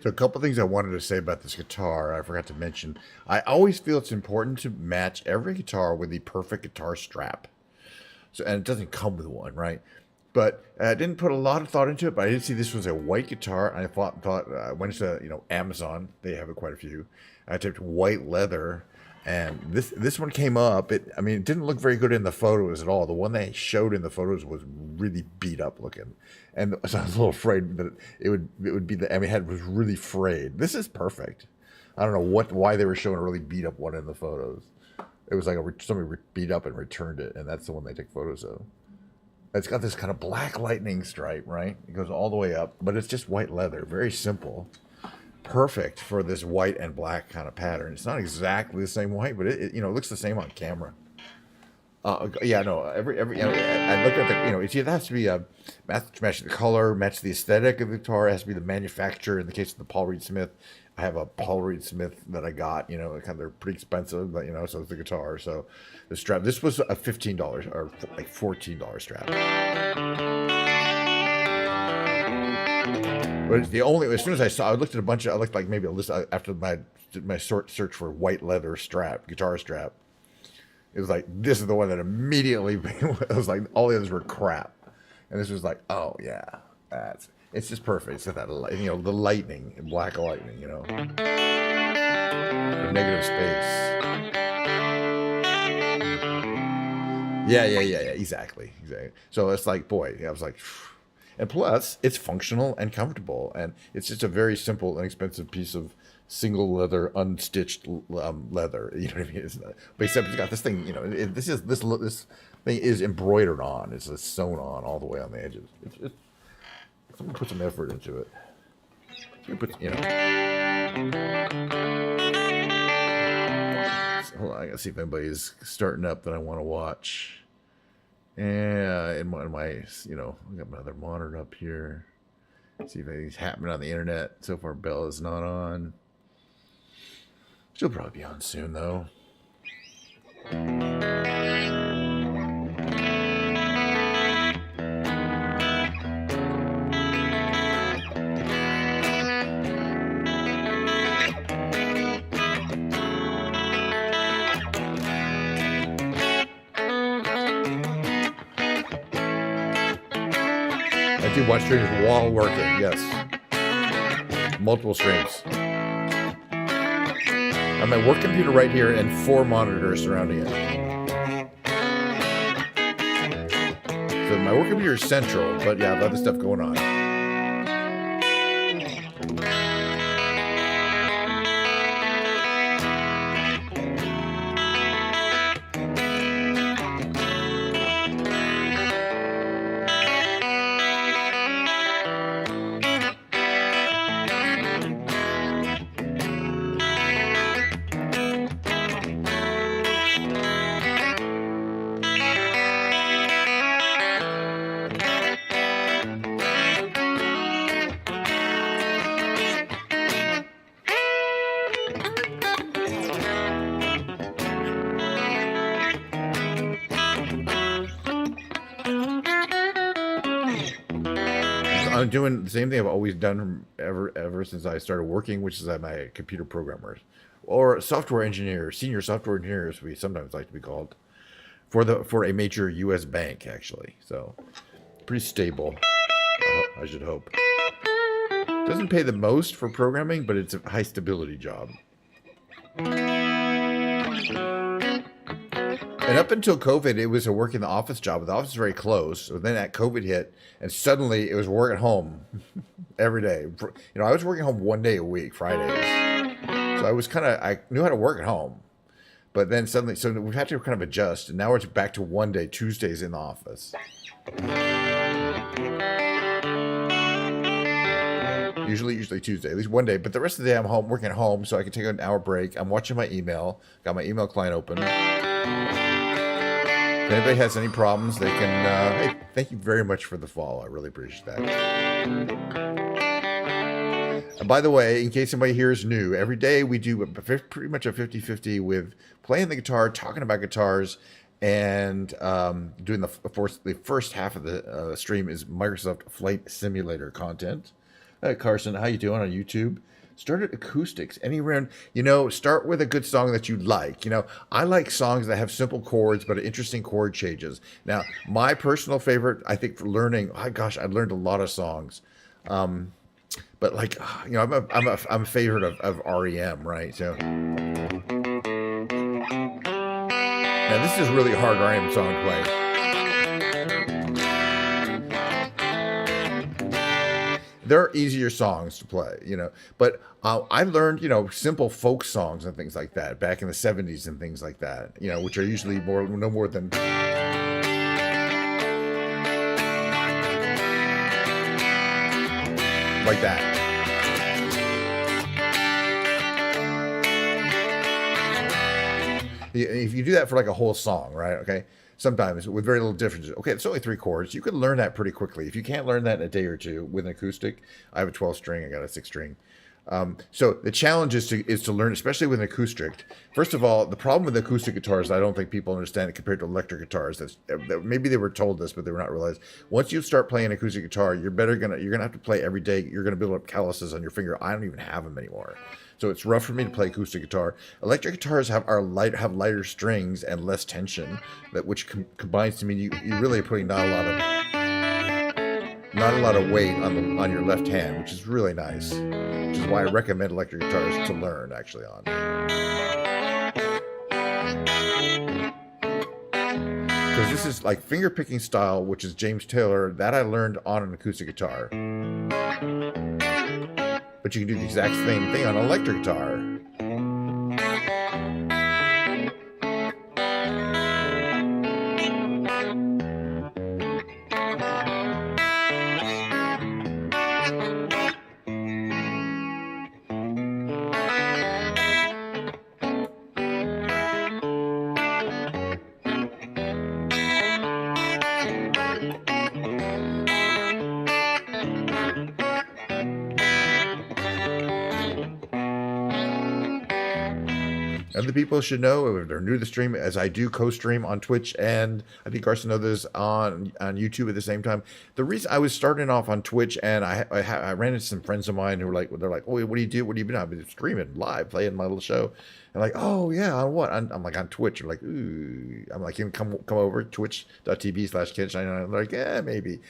So a couple things I wanted to say about this guitar I forgot to mention. I always feel it's important to match every guitar with the perfect guitar strap. So, and it doesn't come with one, right? But I didn't put a lot of thought into it, but I did see this was a white guitar. And I thought I went to Amazon. They have quite a few. I typed white leather, and this one came up. It didn't look very good in the photos at all. The one they showed in the photos was really beat up looking, and so I was a little afraid that it would be the head was really frayed. This is perfect. I don't know why they were showing a really beat up one in the photos. It was like somebody beat up and returned it, and that's the one they take photos of. It's got this kind of black lightning stripe, right? It goes all the way up, but it's just white leather, very simple. Perfect for this white and black kind of pattern. It's not exactly the same white, but it looks the same on camera. Yeah, no. I look at the it has to be match the color, match the aesthetic of the guitar. It has to be the manufacturer. In the case of the Paul Reed Smith, I have a Paul Reed Smith that I got. They're pretty expensive, but so is the guitar. So the strap. This was a $15 or like $14 strap. But it's the only. As soon as I looked at a bunch of. I looked like maybe a list after my search for white leather strap, guitar strap. It was like this is the one that immediately. It was like all the others were crap, and this was like, oh yeah, it's just perfect. It's got that the lightning, black lightning, the negative space. Yeah, exactly. So it's like, boy, I was like. And plus, it's functional and comfortable, and it's just a very simple, inexpensive piece of single leather, unstitched leather. You know what I mean? But except it's got this thing. This thing is embroidered on. It's sewn on all the way on the edges. Someone put some effort into it. So, hold on, I gotta see if anybody's starting up that I want to watch. Yeah, in my I got my other monitor up here. See if anything's happening on the internet. So far, Bella's not on. She'll probably be on soon, though. I do watch streams while working, yes. Multiple streams. I have my work computer right here and 4 monitors surrounding it. So my work computer is central, but yeah, I have other stuff going on. I'm doing the same thing I've always done ever since I started working, which is I'm a computer programmer or software engineer, senior software engineer, as we sometimes like to be called, for a major U.S. bank, actually. So pretty stable, I should hope. Doesn't pay the most for programming, but it's a high stability job. And up until COVID, it was a work in the office job. The office is very close. So then that COVID hit, and suddenly it was work at home every day. You know, I was working home 1 day a week, Fridays. So I knew how to work at home. But then suddenly, so we've had to kind of adjust. And now it's back to 1 day, Tuesdays in the office. Usually Tuesday, at least 1 day. But the rest of the day I'm home, working at home, so I can take an hour break. I'm watching my email. Got my email client open. If anybody has any problems, they can, hey, thank you very much for the follow. I really appreciate that. And by the way, in case anybody here is new, every day we do pretty much a 50-50 with playing the guitar, talking about guitars, and doing the first half of the stream is Microsoft Flight Simulator content. Carson, how you doing on YouTube? Start at acoustics. Start with a good song that you like. I like songs that have simple chords but interesting chord changes. Now, my personal favorite, I think, for learning, I learned a lot of songs. But like, I'm a favorite of REM, right? So now this is really a hard REM song to play. There are easier songs to play, but I learned, simple folk songs and things like that back in the 70s and things like that, which are usually no more than like that. If you do that for like a whole song, right? Okay. Sometimes with very little differences. Okay, it's only 3 chords. You can learn that pretty quickly. If you can't learn that in a day or two with an acoustic, I have a 12 string, I got a 6 string. So the challenge is to learn, especially with an acoustic. First of all, the problem with acoustic guitars, I don't think people understand it compared to electric guitars. That maybe they were told this, but they were not realized. Once you start playing acoustic guitar, you're gonna have to play every day. You're gonna build up calluses on your finger. I don't even have them anymore. So it's rough for me to play acoustic guitar. Electric guitars have lighter strings and less tension, which combines to mean you really are putting not a lot of weight on your left hand, which is really nice. Which is why I recommend electric guitars to learn actually on. Because this is like finger picking style, which is James Taylor, that I learned on an acoustic guitar. But you can do the exact same thing on an electric guitar. Other people should know if they're new to the stream, as I do co-stream on Twitch, and I think Carson knows this on YouTube at the same time. The reason I was starting off on Twitch, and I ran into some friends of mine who were like, they're like, "Oh, what do you do? What do you been? I've been streaming live, playing my little show." And like, "Oh yeah, on what?" I'm like on Twitch. I'm like, "Ooh," I'm like, "Come over twitch.tv/kensh999." They're like, "Yeah, maybe."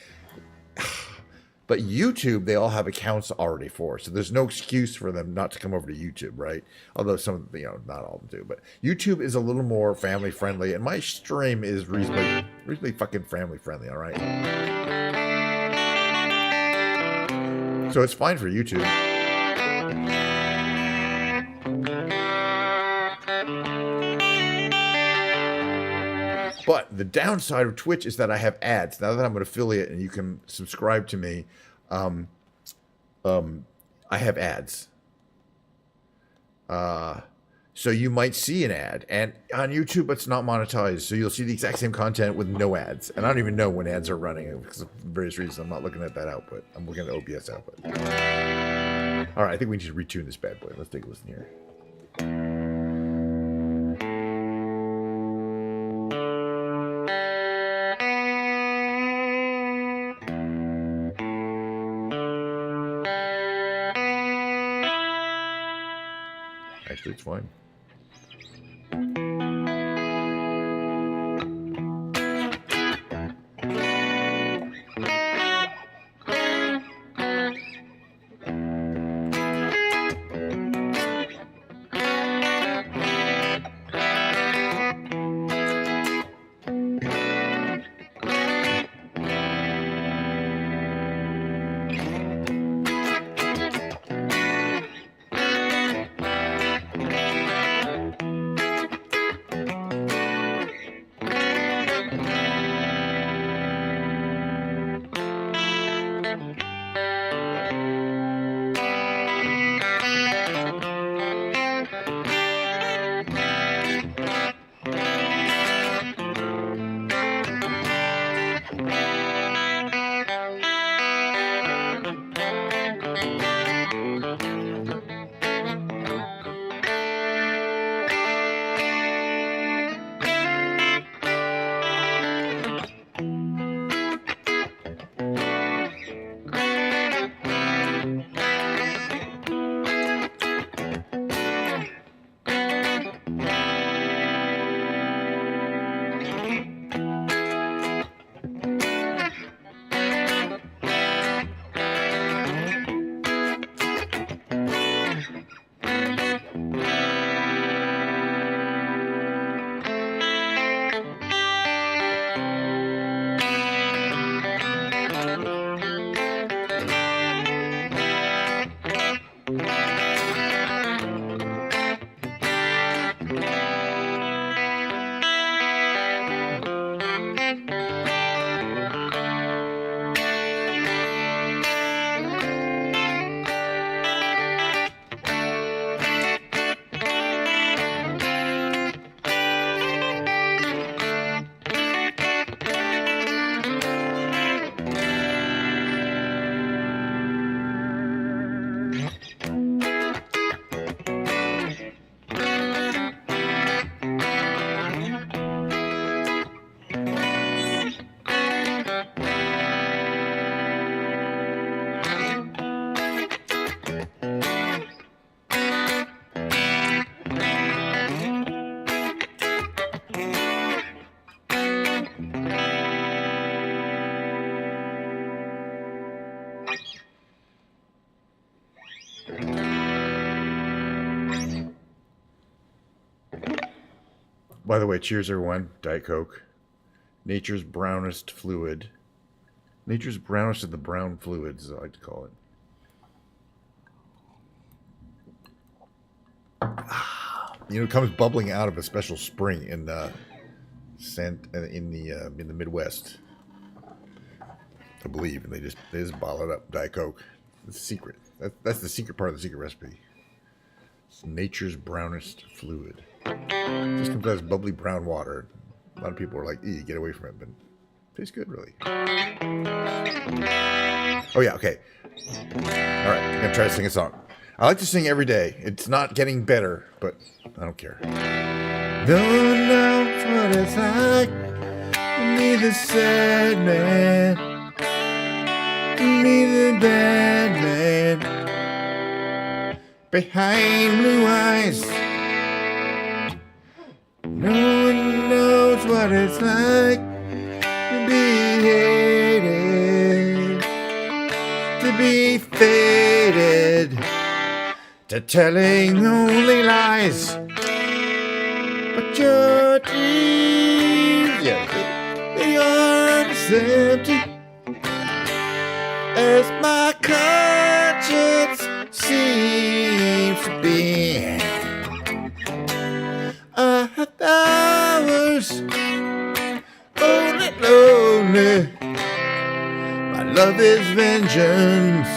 But YouTube, they all have accounts already for, so there's no excuse for them not to come over to YouTube, right? Although some of them, not all of them do. But YouTube is a little more family friendly, and my stream is reasonably fucking family friendly. All right, so it's fine for YouTube. But the downside of Twitch is that I have ads. Now that I'm an affiliate and you can subscribe to me, I have ads. So you might see an ad. And on YouTube, it's not monetized. So you'll see the exact same content with no ads. And I don't even know when ads are running because of various reasons. I'm not looking at that output. I'm looking at OBS output. All right, I think we need to retune this bad boy. Let's take a listen here. Actually, it's fine. By the way, cheers everyone. Diet Coke. Nature's brownest fluid. Nature's brownest of the brown fluids, as I like to call it. It comes bubbling out of a special spring in the Midwest, I believe, and they just bottle it up. Diet Coke. It's the secret. That's the secret part of the secret recipe. It's nature's brownest fluid. It just comes out as bubbly brown water. A lot of people are like, "Ew, get away from it," but it tastes good, really. Oh yeah, okay. All right, I'm gonna try to sing a song. I like to sing every day. It's not getting better, but I don't care. No one knows what it's like to be the sad man, to be the bad man behind blue eyes. No one knows what it's like to be hated to be fated to telling only lies. But your dreams, they aren't as empty as my conscience seems to be. I have hours, only lonely. My love is vengeance,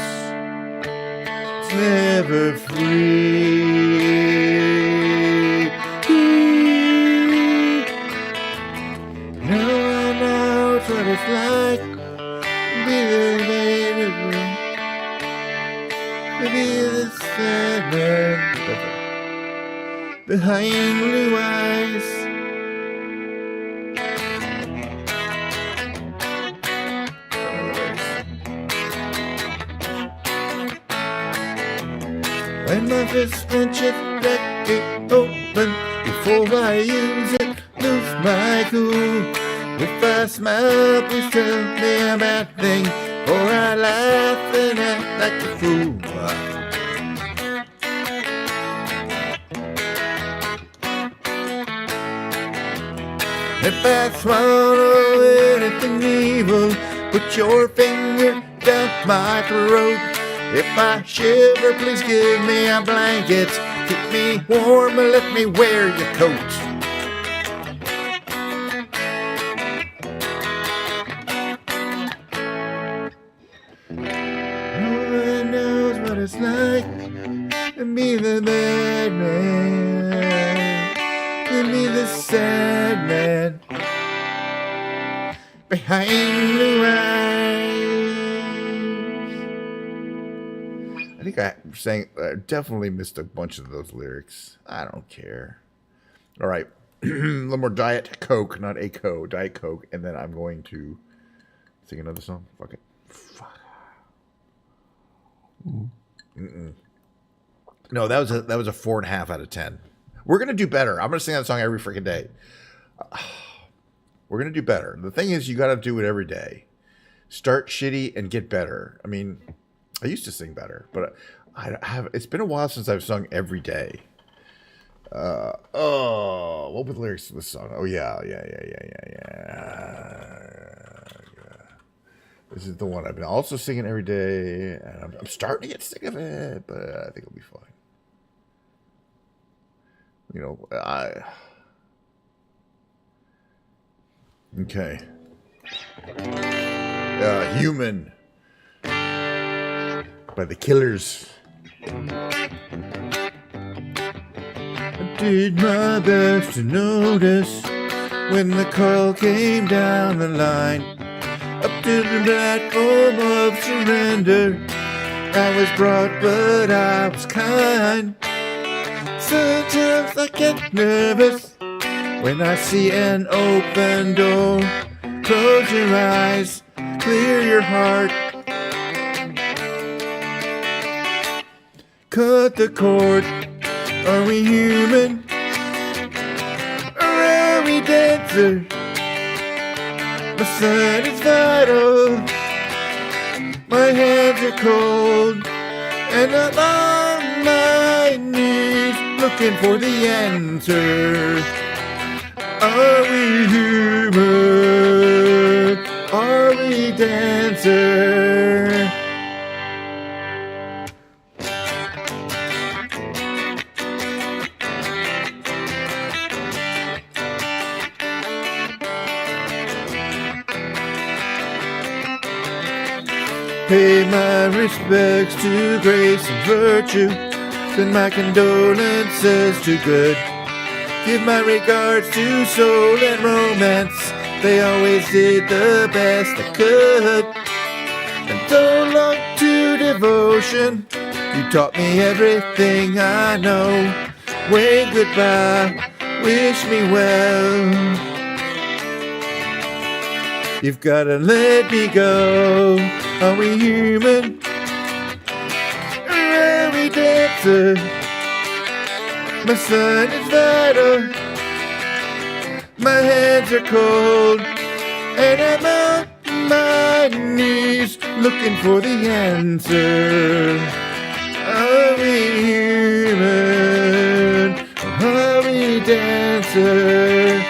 it's never free. No one knows what it's like to be the baby, to be the sad man behind blue eyes. When my fist clenches, crack it open before I use it, lose my cool. If I smile, please tell me a bad thing, or I laugh and act like a fool. If I swallow anything evil, put your finger down my throat. If I shiver, please give me a blanket. Keep me warm and let me wear your coat. No one knows what it's like to be the bad man, to be the sad man behind blue eyes. I think I definitely missed a bunch of those lyrics. I don't care. All right, a little more Diet Coke, not a co, Diet Coke, and then I'm going to sing another song. Fuck it. Fuck. No, that was a 4.5 out of 10. We're gonna do better. I'm gonna sing that song every freaking day. We're gonna do better. The thing is, you gotta do it every day. Start shitty and get better. I mean, I used to sing better, but I have. It's been a while since I've sung every day. What were the lyrics to this song? Oh yeah. This is the one I've been also singing every day, and I'm starting to get sick of it, but I think it'll be fine. You know, okay. Human by the Killers. I did my best to notice when the call came down the line. Up to the platform of surrender, I was brought, but I was kind. Sometimes I get nervous when I see an open door. Close your eyes, clear your heart. Cut the cord. Are we human? Or are we dancer? My sun is vital. My hands are cold. And I'm on my knees looking for the answer. Are we human? Are we dancer? Pay my respects to grace and virtue. Send my condolences to good. Give my regards to soul and romance. They always did the best they could. And so long to devotion. You taught me everything I know. Wave goodbye, wish me well. You've gotta let me go. Are we human? Or are we dancer? My sun is vital. My hands are cold. And I'm on my knees looking for the answer. Are we human? Are we dancer?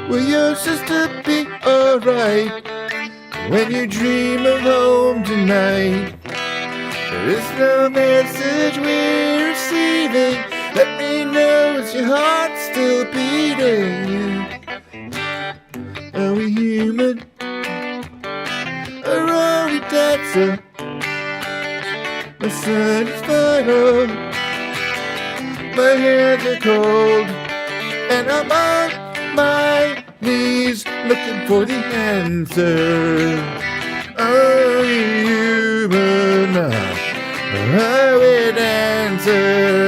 Will your sister be alright when you dream of home tonight? There is no message we're receiving. Let me know, is your heart still beating? Are we human? Or are we dancer? My sun is final. My hands are cold, and I'm on my knees looking for the answer. Are we human? Or are we dancer?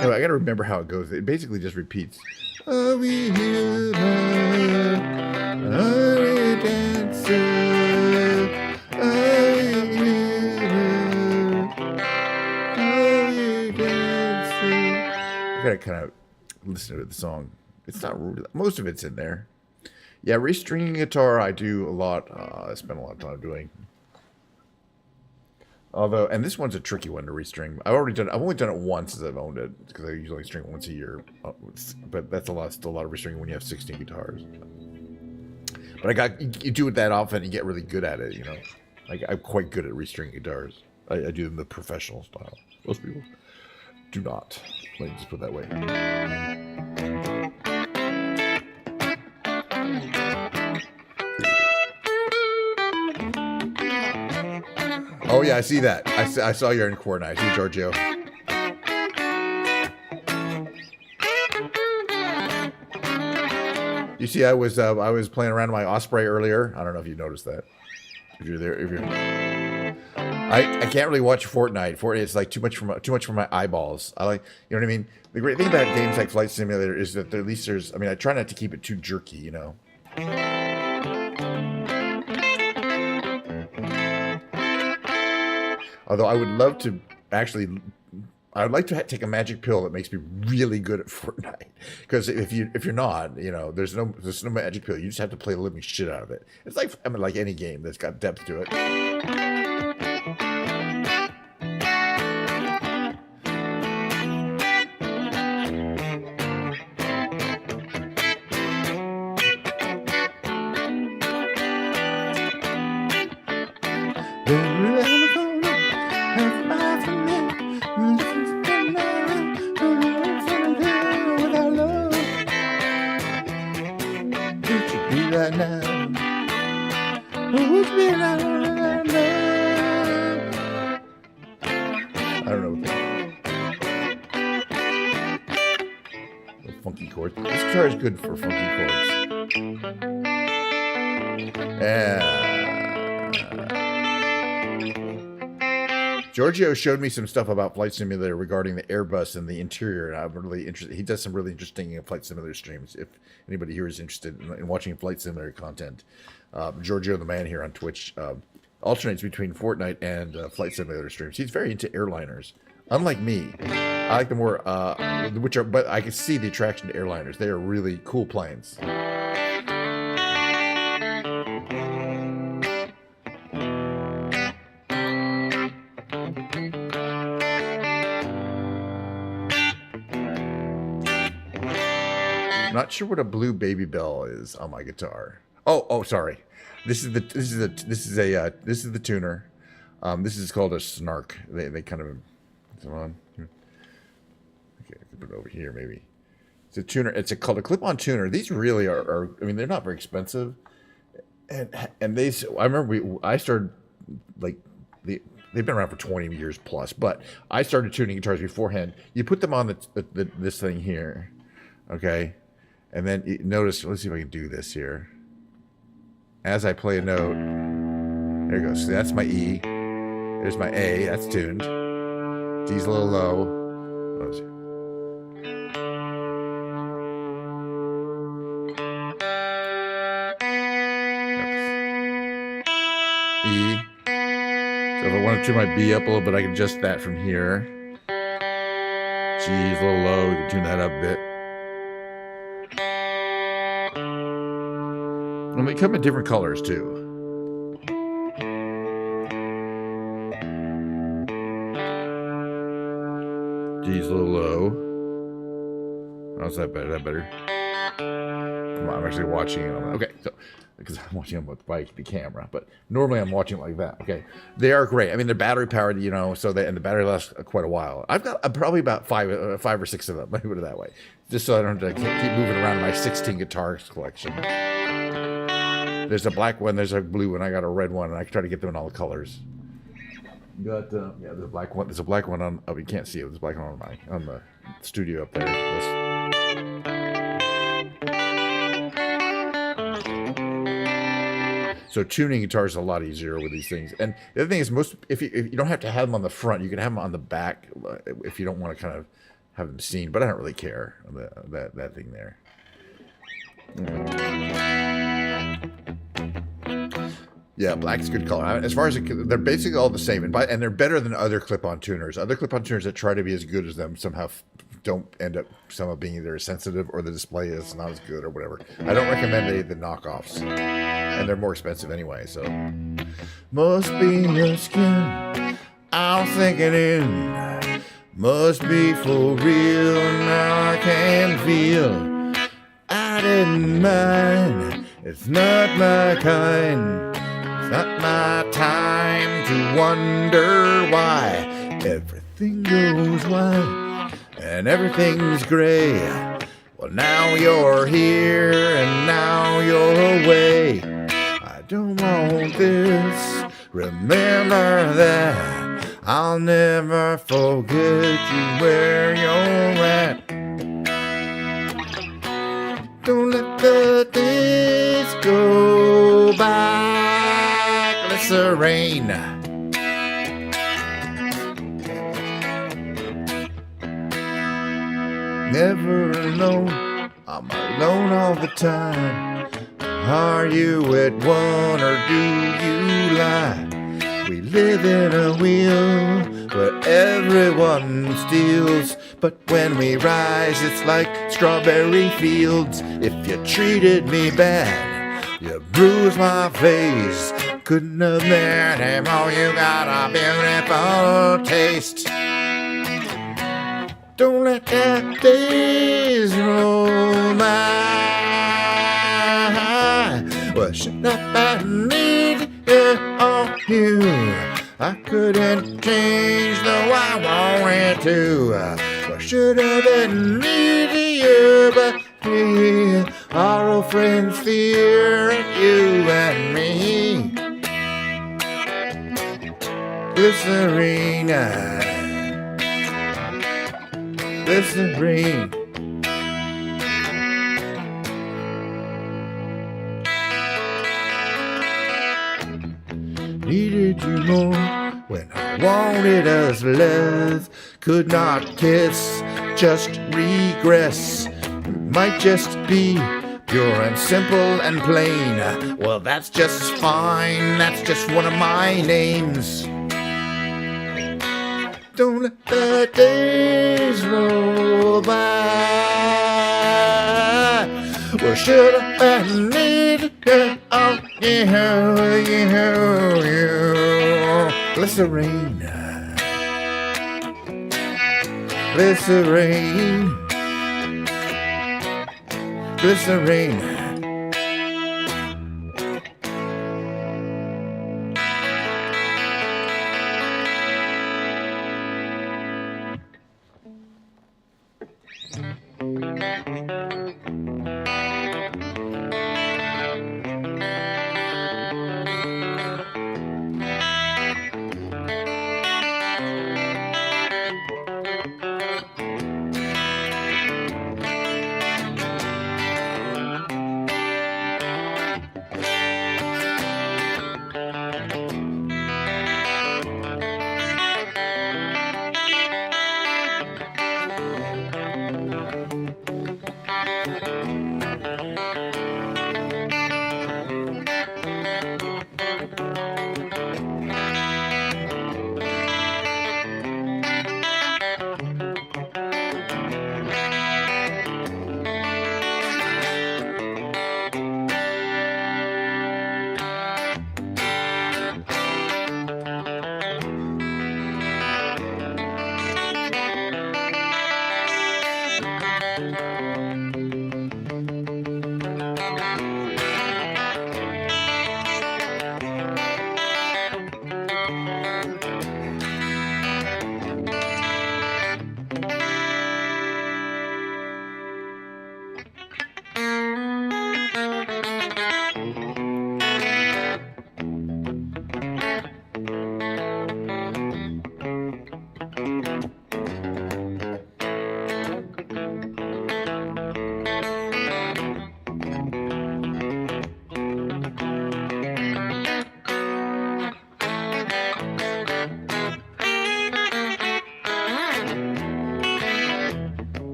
Anyway, I gotta remember how it goes. It basically just repeats. Are we human? Are we dancer? Are we human? Are we dancer? I gotta kind of listen to the song. It's not really, most of it's in there. Yeah, restringing guitar I do a lot. I spend a lot of time doing. Although, and this one's a tricky one to restring. I've only done it once as I've owned it, because I usually string once a year. But that's still a lot of restringing when you have 16 guitars. But you do it that often, you get really good at it, you know. I'm quite good at restringing guitars. I do them the professional style. Most people do not. Let me just put it that way. Oh yeah, I see that. I saw your encore now. I see Giorgio. You see, I was playing around with my Osprey earlier. I don't know if you noticed that. If you're there, I can't really watch Fortnite. Fortnite is like too much for my eyeballs. I like, you know what I mean. The great thing about games like Flight Simulator is that at least there's. I mean, I try not to keep it too jerky, you know. Although I would love to actually, I'd like to take a magic pill that makes me really good at Fortnite. Because if you're not, you know, there's no magic pill. You just have to play the living shit out of it. It's like, I mean, like any game that's got depth to it. This guitar is good for funky chords. Giorgio showed me some stuff about Flight Simulator regarding the Airbus and the interior, and I'm really interested. He does some really interesting Flight Simulator streams. If anybody here is interested in watching Flight Simulator content, Giorgio, the man here on Twitch, alternates between Fortnite and Flight Simulator streams. He's very into airliners. Unlike me, I like the more, but I can see the attraction to airliners. They are really cool planes. Not sure what a blue baby bell is on my guitar. Oh, sorry. This is the tuner. This is called a snark. They kind of. Come on. Okay, I can put it over here maybe. It's a tuner. It's called a clip-on tuner. These really are. I mean, they're not very expensive, and they. I remember I started like they've been around for 20 years plus, but I started tuning guitars beforehand. You put them on this thing here, okay, and then you notice. Let's see if I can do this here. As I play a note, there it goes. See, that's my E. There's my A, that's tuned. D's a little low. What is it? E. So if I want to tune my B up a little bit, I can adjust that from here. G is a little low, you can tune that up a bit. And they come in different colors too. G's a little low. How's that better? That better? I'm actually watching it on, okay, so because I'm watching them with the camera, but normally I'm watching it like that. Okay, they are great. I mean, they're battery powered, you know, so and the battery lasts quite a while. I've got probably about five or six of them. Let me put it that way, just so I don't have to keep moving around my 16 guitars collection. There's a black one, there's a blue one, I got a red one, and I try to get them in all the colors. Got yeah, there's a black one. There's a black one on. Oh, you can't see it. There's a black one on the studio up there. So tuning guitars is a lot easier with these things. And the other thing is, if you don't have to have them on the front, you can have them on the back if you don't want to kind of have them seen. But I don't really care that thing there. Yeah, black is a good color. As far as they're basically all the same, and they're better than other clip-on tuners. Other clip-on tuners that try to be as good as them somehow don't end up somehow being either as sensitive or the display is not as good or whatever. I don't recommend any of the knockoffs, and they're more expensive anyway. So must be your skin. I'm thinking in. Must be for real. Now I can feel. I didn't mind. It's not my kind. It's not my time to wonder why everything goes white and everything's gray. Well, now you're here and now you're away. I don't want this. Remember that. I'll never forget you where you're at. Don't let the days go by. Glycerine. Never alone, I'm alone all the time. Are you at one or do you lie? We live in a wheel where everyone steals, but when we rise it's like strawberry fields. If you treated me bad, you bruised my face. Couldn't have been anymore, you got a beautiful taste. Don't let the days roll by. Well, shut up, I need you on you. I couldn't change though I wanted to. Well, should have been easier, but we are old friends here, you and me. Glycerine, glycerine. Needed you more when I wanted us less. Could not kiss, just regress. It might just be pure and simple and plain. Well, that's just fine, that's just one of my names. Don't let the days roll by. Well, should I need you? Oh, you. Glycerine. Glycerine. Glycerine.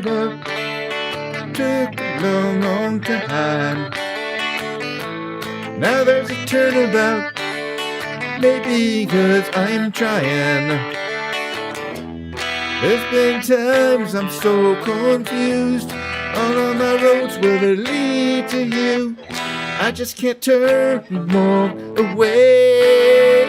figured out. Took a long, long time. Now there's a turnabout. Maybe because I'm trying. There's been times I'm so confused. All of my roads will lead to you. I just can't turn and walk away.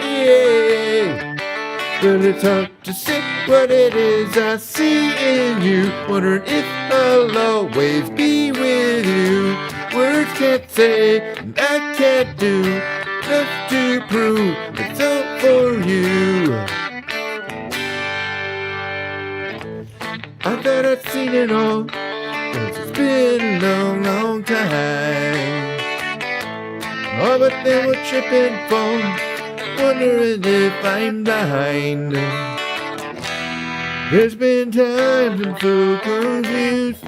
But it's hard to say what it is I see in you. Wondering if I'll always be with you. Words can't say and I can't do enough to prove it's all for you. I thought I'd seen it all, but it's been a long, long time. Oh, but they were tripping phone, wondering if I'm blind. There's been times I'm so confused.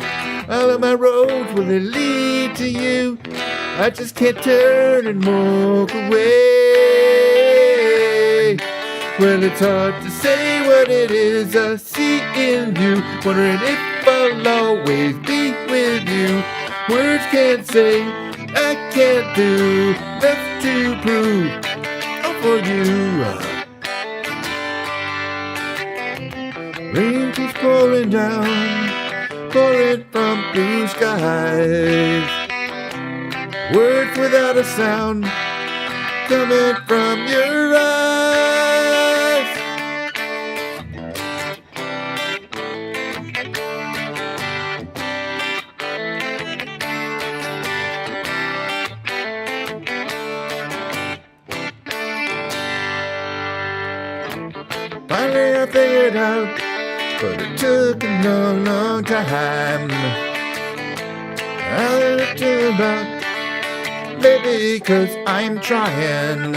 All of my roads will lead to you. I just can't turn and walk away. Well, it's hard to say what it is I see in you. Wondering if I'll always be with you. Words can't say, I can't do enough to prove all for you. Rain keeps pouring down, pouring from blue skies. Words without a sound coming from your eyes. Finally I figured out, but it took a long, long time. I'll turn about, maybe because I'm trying.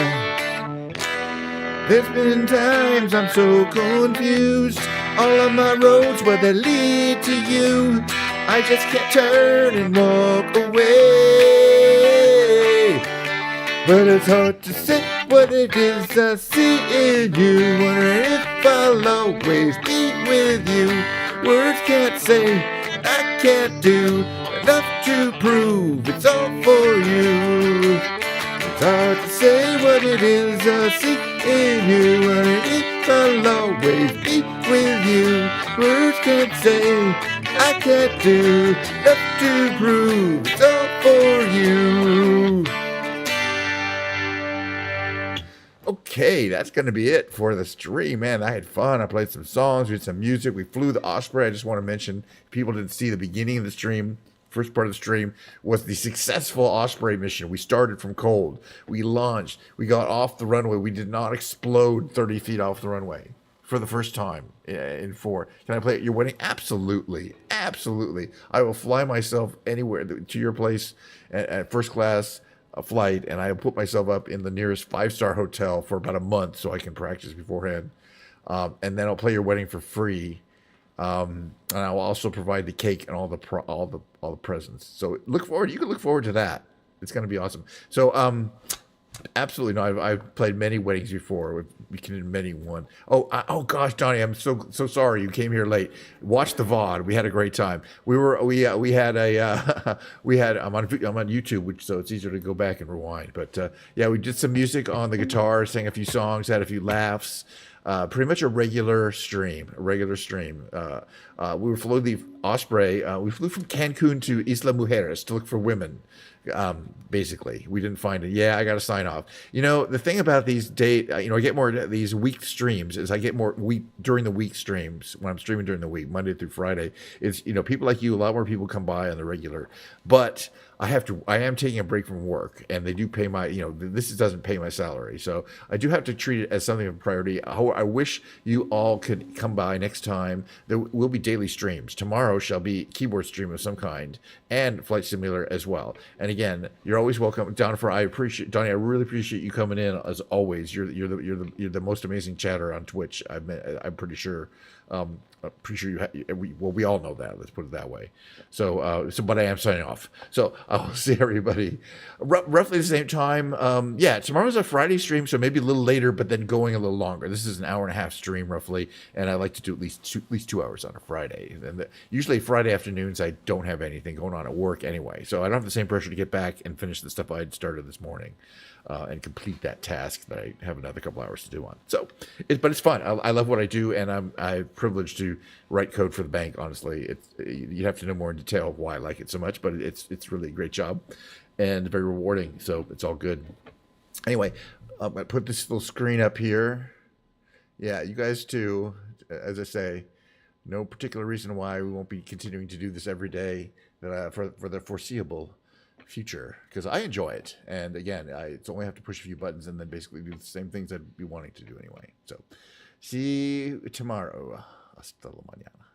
There's been times I'm so confused. All of my roads, where they lead to you. I just can't turn and walk away. But it's hard to say what it is I see in you. Wondering if I'll always be with you. Words can't say, I can't do enough to prove it's all for you. It's hard to say what it is I see in you. Wondering if I'll always be with you. Words can't say, I can't do enough to prove it's all for you. Okay, that's going to be it for the stream. Man, I had fun. I played some songs, we did some music. We flew the Osprey. I just want to mention, people didn't see the beginning of the stream. First part of the stream was the successful Osprey mission. We started from cold. We launched. We got off the runway. We did not explode 30 feet off the runway for the first time in 4. Can I play at your wedding? Absolutely. Absolutely. I will fly myself anywhere to your place at first class flight, and I will put myself up in the nearest 5-star hotel for about a month so I can practice beforehand. And then I'll play your wedding for free. And I'll also provide the cake and all the presents. So look forward. You can look forward to that. It's going to be awesome. So absolutely no. I've played many weddings before. We can do many one. Oh gosh, Donnie, I'm so sorry you came here late. Watch the VOD. We had a great time. We had I'm on YouTube, which so it's easier to go back and rewind. But yeah, we did some music on the guitar, sang a few songs, had a few laughs. Pretty much a regular stream. We flew the Osprey. We flew from Cancun to Isla Mujeres to look for women. Basically, we didn't find it. Yeah, I got to sign off. You know, the thing about these I get more of these week streams is I get more during the week streams when I'm streaming during the week, Monday through Friday. It's, people like you, a lot more people come by on the regular, but I am taking a break from work, and they do pay my, this doesn't pay my salary. So I do have to treat it as something of a priority. I wish you all could come by next time. There will be daily streams. Tomorrow shall be keyboard stream of some kind and Flight Simulator as well. And again, you're always welcome. Donnie, I really appreciate you coming in as always. You're the most amazing chatter on Twitch. I'm pretty sure. I'm pretty sure we all know that. Let's put it that way. So, but I am signing off. So I'll see everybody roughly the same time. Yeah, tomorrow's a Friday stream, so maybe a little later, but then going a little longer. This is an hour and a half stream roughly, and I like to do at least 2 hours on a Friday. And usually Friday afternoons, I don't have anything going on at work anyway, so I don't have the same pressure to get back and finish the stuff I had started this morning. And complete that task that I have another couple hours to do on. So, but it's fun. I love what I do, and I'm privileged to write code for the bank. Honestly, you have to know more in detail why I like it so much, but it's really a great job and very rewarding. So it's all good. Anyway, I'm gonna put this little screen up here. Yeah, you guys too. As I say, no particular reason why we won't be continuing to do this every day for the foreseeable future, because I enjoy it, and again, it's only have to push a few buttons and then basically do the same things I'd be wanting to do anyway. So see you tomorrow. Hasta la mañana.